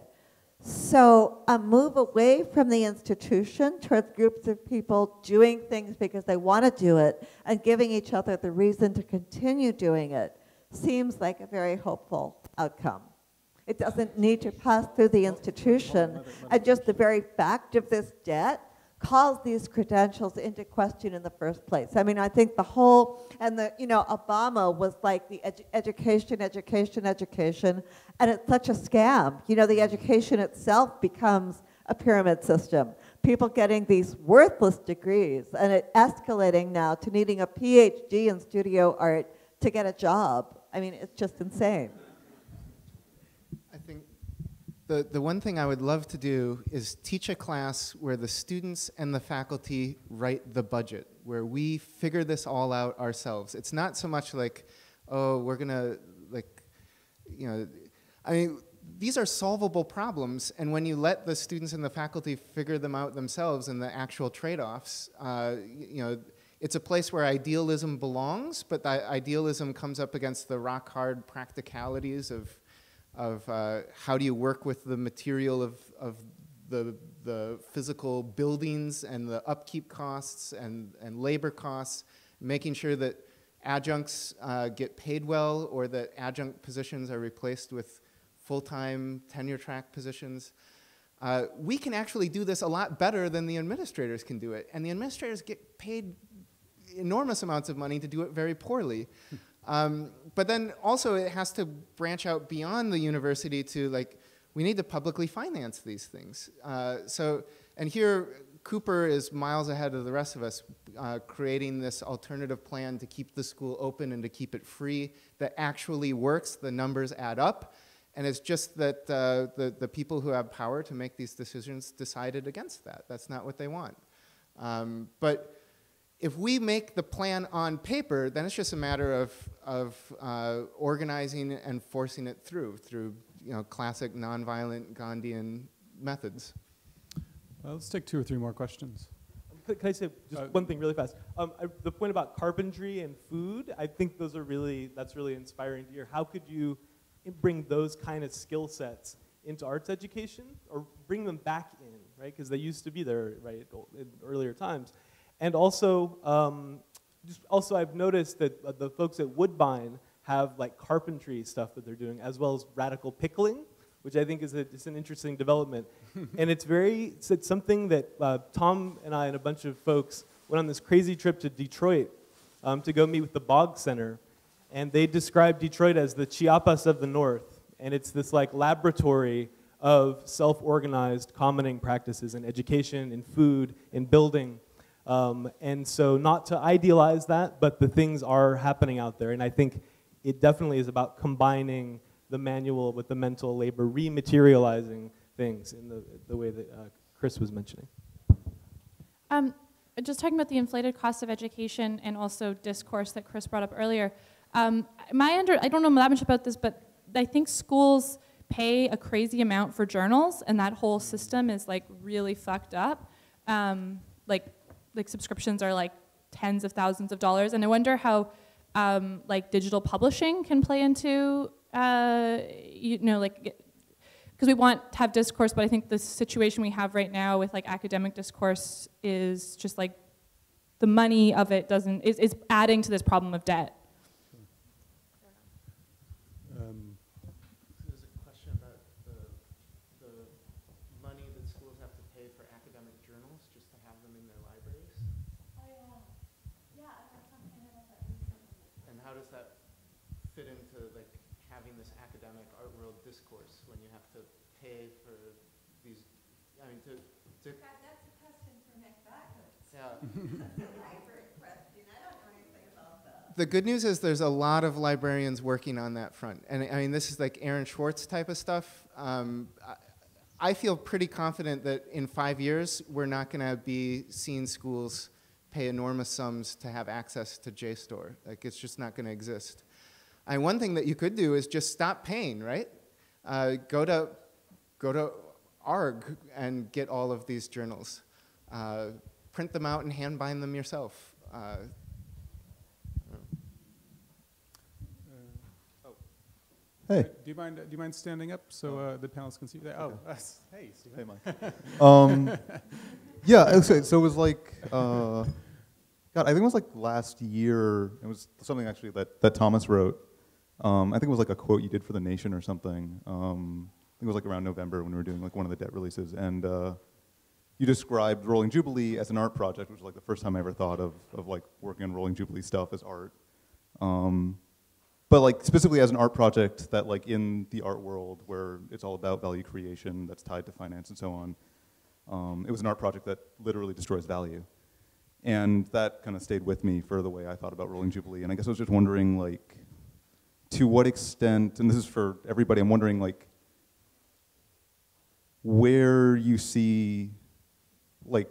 So a move away from the institution towards groups of people doing things because they want to do it and giving each other the reason to continue doing it seems like a very hopeful outcome. It doesn't need to pass through the institution, and just the very fact of this debt calls these credentials into question in the first place. I mean, I think the whole, and Obama was like the education, and it's such a scam. The education itself becomes a pyramid system. People getting these worthless degrees, and it escalating now to needing a PhD in studio art to get a job. I mean, it's just insane. I think the one thing I would love to do is teach a class where the students and the faculty write the budget, where we figure this all out ourselves. It's not so much like, oh, we're gonna, I mean, these are solvable problems, and when you let the students and the faculty figure them out themselves and the actual trade-offs, it's a place where idealism belongs, but that idealism comes up against the rock-hard practicalities of how do you work with the material of the physical buildings and the upkeep costs and labor costs, making sure that adjuncts get paid well or that adjunct positions are replaced with full-time tenure-track positions. We can actually do this a lot better than the administrators can do it, and the administrators get paid enormous amounts of money to do it very poorly. But then also it has to branch out beyond the university to we need to publicly finance these things. And here Cooper is miles ahead of the rest of us, creating this alternative plan to keep the school open and to keep it free that actually works. The numbers add up. And it's just that the people who have power to make these decisions decided against that. That's not what they want. But if we make the plan on paper, then it's just a matter of organizing and forcing it through classic nonviolent Gandhian methods. Well, let's take 2 or 3 more questions. Can I say just one thing really fast? The point about carpentry and food, I think that's really inspiring to hear. How could you bring those kind of skill sets into arts education, or bring them back in, right? Because they used to be there, right, in earlier times. And also, I've noticed that the folks at Woodbine have carpentry stuff that they're doing, as well as radical pickling, which I think is an interesting development. And it's something that Tom and I and a bunch of folks went on this crazy trip to Detroit to go meet with the Boggs Center. And they described Detroit as the Chiapas of the North. And it's this laboratory of self-organized commenting practices in education, in food, in building. And so not to idealize that, but the things are happening out there. And I think it definitely is about combining the manual with the mental labor, rematerializing things in the way that Chris was mentioning. Just talking about the inflated cost of education and also discourse that Chris brought up earlier. I don't know that much about this, but I think schools pay a crazy amount for journals, and that whole system is really fucked up. Subscriptions are tens of thousands of dollars, and I wonder how digital publishing can play into because we want to have discourse, but I think the situation we have right now with academic discourse is just the money of it is adding to this problem of debt. There's a question about the money that schools have to pay for academic journals just to have them in their libraries. Oh yeah, I heard something about that recently. And how does that fit into having this academic art world discourse when you have to pay for these? I mean, God, that's a question for Nick Backus. Yeah. That's a library question. I don't know anything about that. The good news is there's a lot of librarians working on that front. And I mean, this is Aaron Schwartz type of stuff. I feel pretty confident that in 5 years, we're not going to be seeing schools pay enormous sums to have access to JSTOR. It's just not going to exist. And one thing that you could do is just stop paying, right? Go to ARG and get all of these journals. Print them out and hand bind them yourself. Hey. Do you mind standing up so the panelists can see you? Oh, hey, Steve. Hey, Mike. Yeah, so it was like, God, I think it was like last year. It was something actually that Thomas wrote. I think it was like a quote you did for The Nation or something. I think it was like around November when we were doing like one of the debt releases, and you described Rolling Jubilee as an art project, which was like the first time I ever thought of like working on Rolling Jubilee stuff as art. But like specifically as an art project that like in the art world where it's all about value creation that's tied to finance and so on, it was an art project that literally destroys value. And that kind of stayed with me for the way I thought about Rolling Jubilee. And I guess I was just wondering like, to what extent, and this is for everybody, I'm wondering like, where you see, like,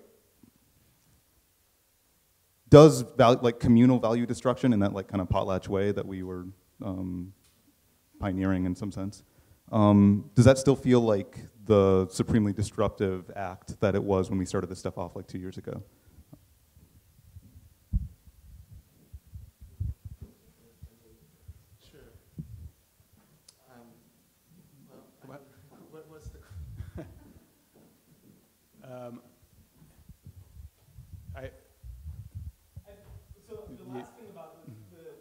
does like communal value destruction in that like kind of potlatch way that we were pioneering in some sense, does that still feel like the supremely disruptive act that it was when we started this stuff off like 2 years ago? Sure. What was the... So the last thing about there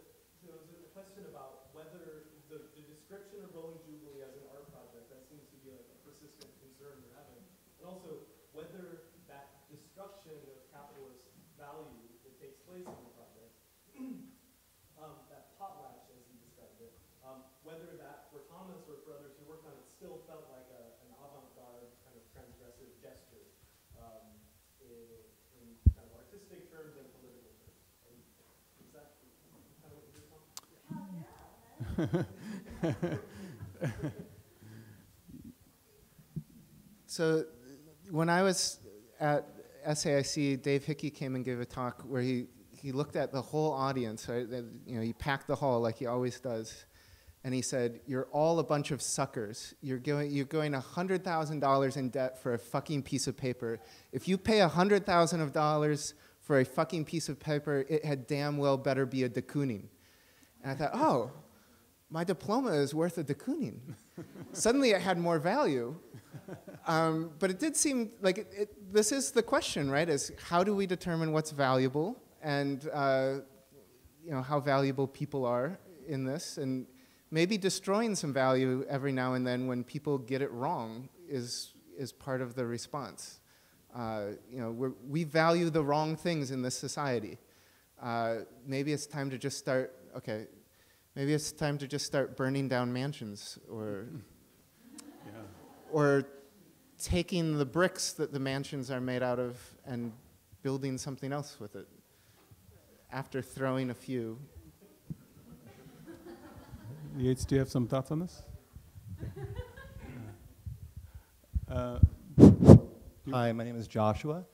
was a question about whether the description of Rolling Jubilee as an art project, that seems to be like a persistent concern we're having, and also whether that destruction of capitalist value that takes place in the project, that potlatch as you described it, whether that for Thomas or for others who worked on it still felt like an avant-garde kind of transgressive gesture in kind of artistic terms and political terms. Is that kind of what you're talking? So when I was at SAIC, Dave Hickey came and gave a talk where he looked at the whole audience, right? You know, he packed the hall like he always does. And he said, you're all a bunch of suckers. You're going $100,000 in debt for a fucking piece of paper. If you pay $100,000 for a fucking piece of paper, it had damn well better be a de Kooning. And I thought, oh, my diploma is worth a de Kooning. Suddenly it had more value. But it did seem like this is the question, right? Is how do we determine what's valuable and you know, how valuable people are in this? And maybe destroying some value every now and then when people get it wrong is part of the response. You know, we value the wrong things in this society. Maybe it's time to just start, okay, maybe it's time to just start burning down mansions or taking the bricks that the mansions are made out of and building something else with it after throwing a few. Yates, do you have some thoughts on this? Hi, my name is Joshua,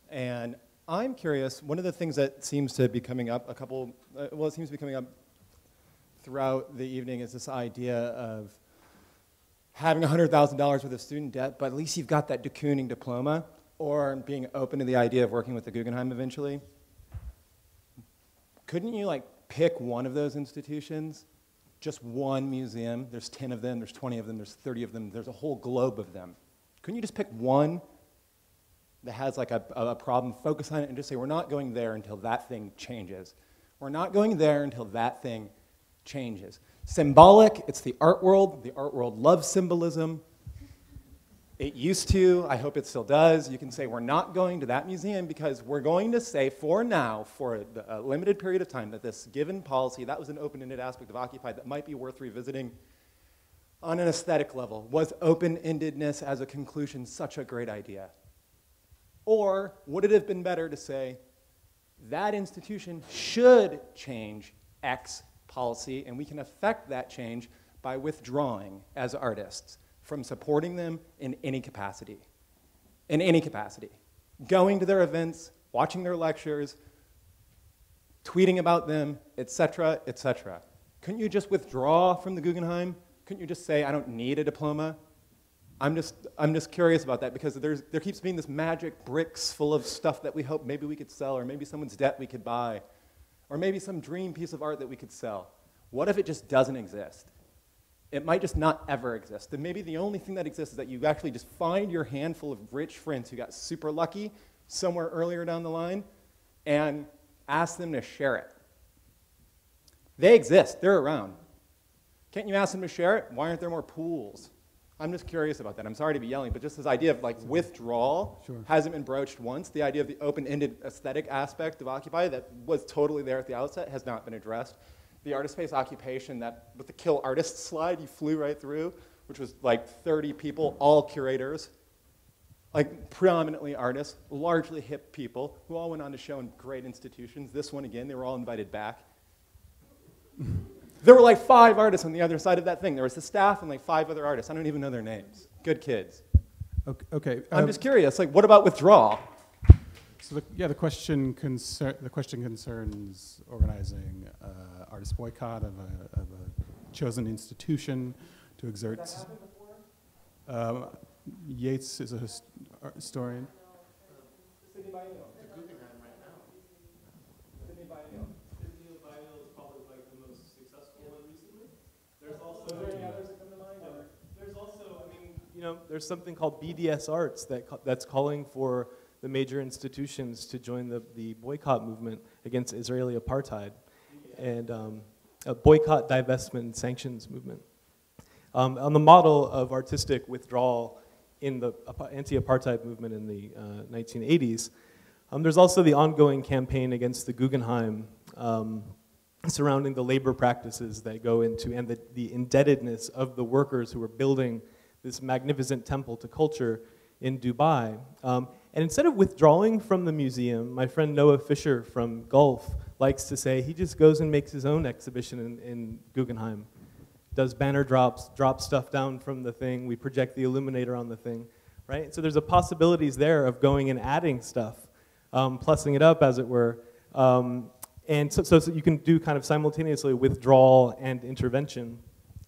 and I'm curious, one of the things that seems to be coming up it seems to be coming up throughout the evening is this idea of having $100,000 worth of student debt, but at least you've got that de Kooning diploma, or being open to the idea of working with the Guggenheim eventually. Couldn't you like pick one of those institutions? Just one museum, there's 10 of them, there's 20 of them, there's 30 of them, there's a whole globe of them. Couldn't you just pick one that has like a problem, focus on it, and just say, we're not going there until that thing changes. We're not going there until that thing changes. Symbolic, it's the art world. The art world loves symbolism. It used to, I hope it still does. You can say we're not going to that museum because we're going to say for now, for a limited period of time, that this given policy, that was an open-ended aspect of Occupy that might be worth revisiting on an aesthetic level. Was open-endedness as a conclusion such a great idea? Or would it have been better to say that institution should change X policy and we can affect that change by withdrawing as artists from supporting them in any capacity. In any capacity. Going to their events, watching their lectures, tweeting about them, etc., etc. Couldn't you just withdraw from the Guggenheim? Couldn't you just say, I don't need a diploma? I'm just curious about that because there keeps being this magic bricks full of stuff that we hope maybe we could sell, or maybe someone's debt we could buy, or maybe some dream piece of art that we could sell. What if it just doesn't exist? It might just not ever exist. And maybe the only thing that exists is that you actually just find your handful of rich friends who got super lucky somewhere earlier down the line and ask them to share it. They exist. They're around. Can't you ask them to share it? Why aren't there more pools? I'm just curious about that. I'm sorry to be yelling, but just this idea of like withdrawal hasn't been broached once. The idea of the open-ended aesthetic aspect of Occupy that was totally there at the outset has not been addressed. The artist space occupation, that with the kill artists slide you flew right through, which was like 30 people, all curators, like predominantly artists, largely hip people, who all went on to show in great institutions. This one again, they were all invited back. There were like 5 artists on the other side of that thing. There was the staff and like 5 other artists. I don't even know their names. Good kids. Okay. I'm just curious, like, what about withdrawal? So the question concerns organizing artist boycott of a chosen institution to exert. Has that happened before? Yates is a historian. Does anybody know? Is probably like the most successful one recently. There's also. Are there any others that come to mind? There's also, I mean, you know, there's something called BDS Arts that's calling for the major institutions to join the boycott movement against Israeli apartheid, and a boycott, divestment, and sanctions movement. On the model of artistic withdrawal in the anti-apartheid movement in the 1980s, there's also the ongoing campaign against the Guggenheim surrounding the labor practices that go into, and the indebtedness of the workers who are building this magnificent temple to culture in Dubai. And instead of withdrawing from the museum, my friend Noah Fisher from Gulf likes to say he just goes and makes his own exhibition in Guggenheim. Does banner drops, drops stuff down from the thing, we project the illuminator on the thing, right? So there's a possibilities there of going and adding stuff, plussing it up, as it were. And so you can do kind of simultaneously withdrawal and intervention.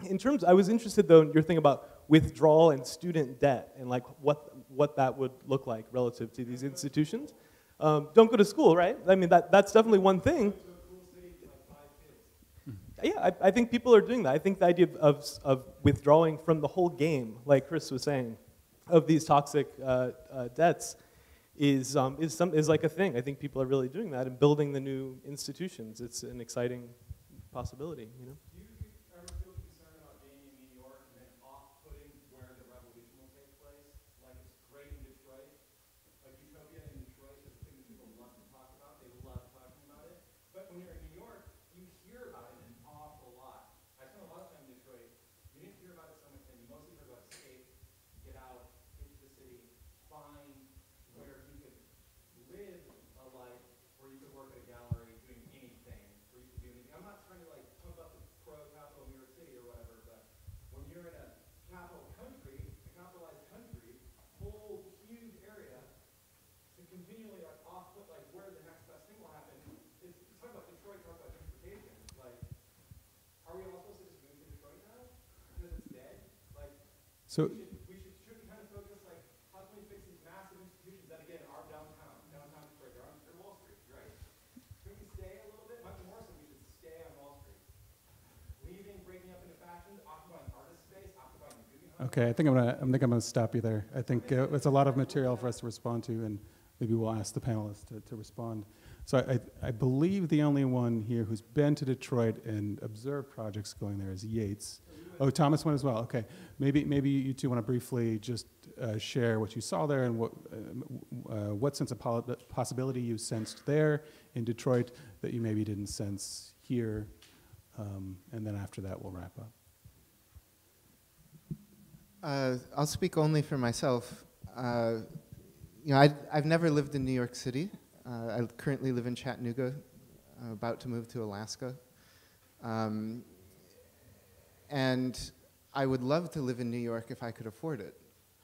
In terms, I was interested though in your thing about withdrawal and student debt and like what that would look like relative to these institutions. Don't go to school, right? I mean, that's definitely one thing. Yeah, I think people are doing that. I think the idea of withdrawing from the whole game, like Chris was saying, of these toxic debts is like a thing. I think people are really doing that and building the new institutions. It's an exciting possibility, you know? Do you ever feel concerned about being in New York and then off-putting where the revolution will take place? Like it's great in Detroit, like Utopia in Detroit is a thing that people love to talk about. They love talking about it. But when you're in New York, you hear about it an awful lot. I spent a lot of time in Detroit. You didn't hear about it so much then. You mostly heard about escape, get out, into the city, find where you could live a life where you could work at a gallery doing anything, where you could do anything. I'm not trying to like pump up the pro-capital New York City or whatever, but when you're in a capital country, a capitalized country, whole huge area to continually like off-put like where the next best thing will happen. It's talk about Detroit, talk about transportation. Like, are we all supposed to just move to Detroit now because it's dead? Like, so should we kind of focus like how can we fix these massive institutions that again are downtown Detroit? They're on Wall Street, right? Should we stay a little bit? Much more so we should stay on Wall Street. Leaving, breaking up into factions, occupying artist space, occupying the Guggenheim. Okay, I think I'm gonna stop you there. I think it's a lot of material for us to respond to, and maybe we'll ask the panelists to respond. So I believe the only one here who's been to Detroit and observed projects going there is Yates. Oh, Thomas went as well. Okay, maybe you two want to briefly just share what you saw there and what sense of possibility you sensed there in Detroit that you maybe didn't sense here, and then after that we'll wrap up. I'll speak only for myself. You know, I've never lived in New York City. I currently live in Chattanooga, about to move to Alaska. And I would love to live in New York if I could afford it.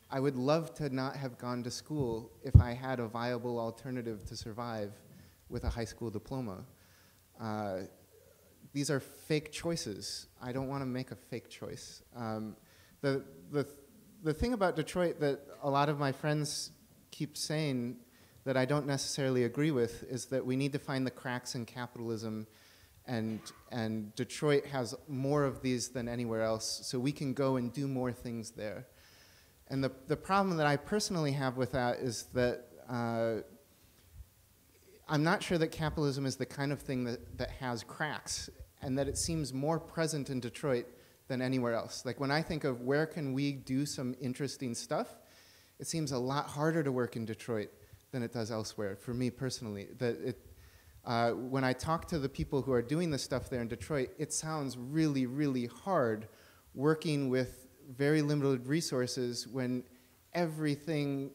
I would love to not have gone to school if I had a viable alternative to survive with a high school diploma. These are fake choices. I don't want to make a fake choice. The thing about Detroit that a lot of my friends keep saying that I don't necessarily agree with is that we need to find the cracks in capitalism and Detroit has more of these than anywhere else, so we can go and do more things there. And the problem that I personally have with that is that I'm not sure that capitalism is the kind of thing that has cracks, and that it seems more present in Detroit than anywhere else. Like when I think of where can we do some interesting stuff, it seems a lot harder to work in Detroit than it does elsewhere, for me personally. When I talk to the people who are doing the stuff there in Detroit, it sounds really, really hard working with very limited resources when everything,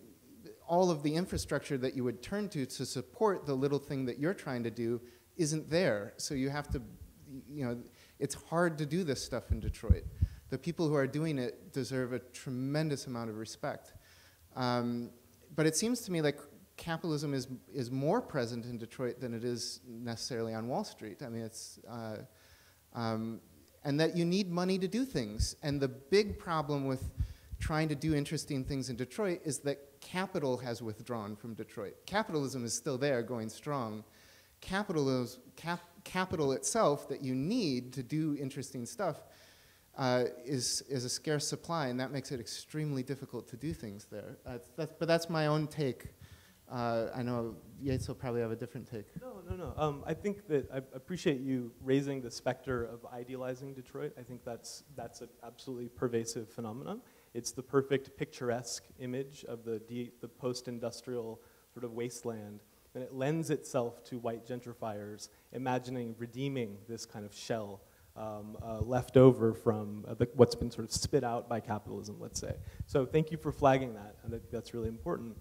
all of the infrastructure that you would turn to support the little thing that you're trying to do isn't there. So you have to, it's hard to do this stuff in Detroit. The people who are doing it deserve a tremendous amount of respect. But it seems to me like capitalism is more present in Detroit than it is necessarily on Wall Street. I mean, and that you need money to do things. And the big problem with trying to do interesting things in Detroit is that capital has withdrawn from Detroit. Capitalism is still there, going strong. Capital itself that you need to do interesting stuff is a scarce supply, and that makes it extremely difficult to do things there. But that's my own take. I know Yates will probably have a different take. No. I think that I appreciate you raising the specter of idealizing Detroit. I think that's an absolutely pervasive phenomenon. It's the perfect picturesque image of the post-industrial sort of wasteland, and it lends itself to white gentrifiers imagining redeeming this kind of shell left over from what's been sort of spit out by capitalism, let's say. So thank you for flagging that, and that's really important.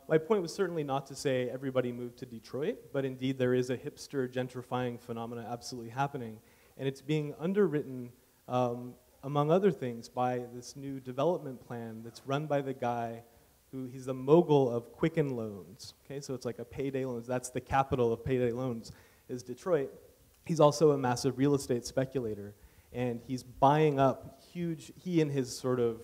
My point was certainly not to say everybody moved to Detroit, but indeed there is a hipster gentrifying phenomena absolutely happening, and it's being underwritten, among other things, by this new development plan that's run by the guy he's the mogul of Quicken Loans. Okay, so it's like a payday loans. That's the capital of payday loans, is Detroit. He's also a massive real estate speculator, and he's buying up he and his sort of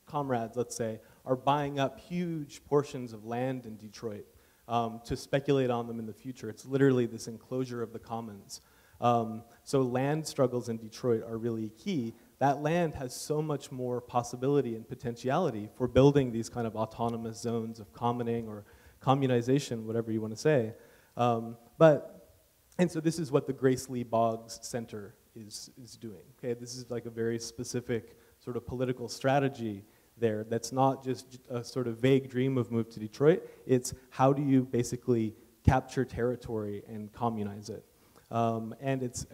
comrades, let's say, are buying up huge portions of land in Detroit to speculate on them in the future. It's literally this enclosure of the commons. So land struggles in Detroit are really key. That land has so much more possibility and potentiality for building these kind of autonomous zones of commoning or communization, whatever you want to say. And so this is what the Grace Lee Boggs Center is doing. Okay, this is like a very specific sort of political strategy there that's not just a sort of vague dream of move to Detroit. It's how do you basically capture territory and communize it. And it's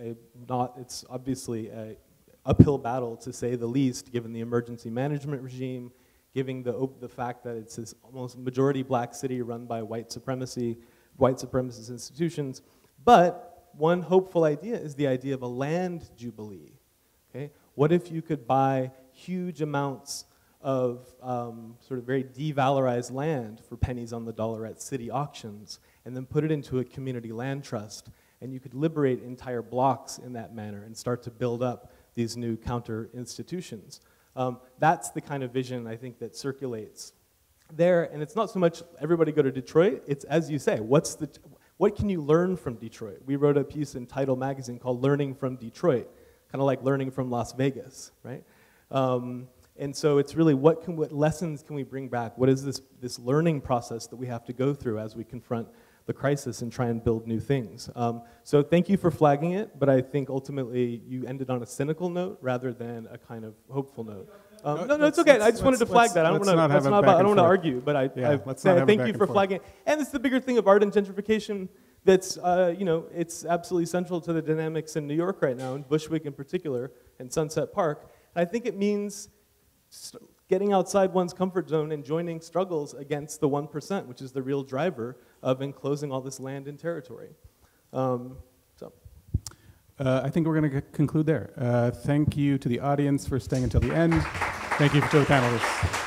obviously a uphill battle, to say the least, given the emergency management regime, given the fact that it's this almost majority black city run by white supremacist institutions. But one hopeful idea is the idea of a land jubilee. Okay? What if you could buy huge amounts of sort of very devalorized land for pennies on the dollar at city auctions, and then put it into a community land trust, and you could liberate entire blocks in that manner and start to build up these new counter institutions. That's the kind of vision, I think, that circulates there. And it's not so much everybody go to Detroit, it's, as you say, what can you learn from Detroit? We wrote a piece in Tidal magazine called Learning from Detroit, kind of like learning from Las Vegas, right? And so it's really what lessons can we bring back? What is this learning process that we have to go through as we confront the crisis and try and build new things? So thank you for flagging it, but I think ultimately you ended on a cynical note rather than a kind of hopeful note. No, it's okay. I just wanted to flag that. I don't want to argue, but I thank you for flagging it. And it's the bigger thing of art and gentrification that's, it's absolutely central to the dynamics in New York right now, in Bushwick in particular, and Sunset Park. And I think it means getting outside one's comfort zone and joining struggles against the 1%, which is the real driver of enclosing all this land and territory. I think we're going to conclude there. Thank you to the audience for staying until the end. Thank you to the panelists.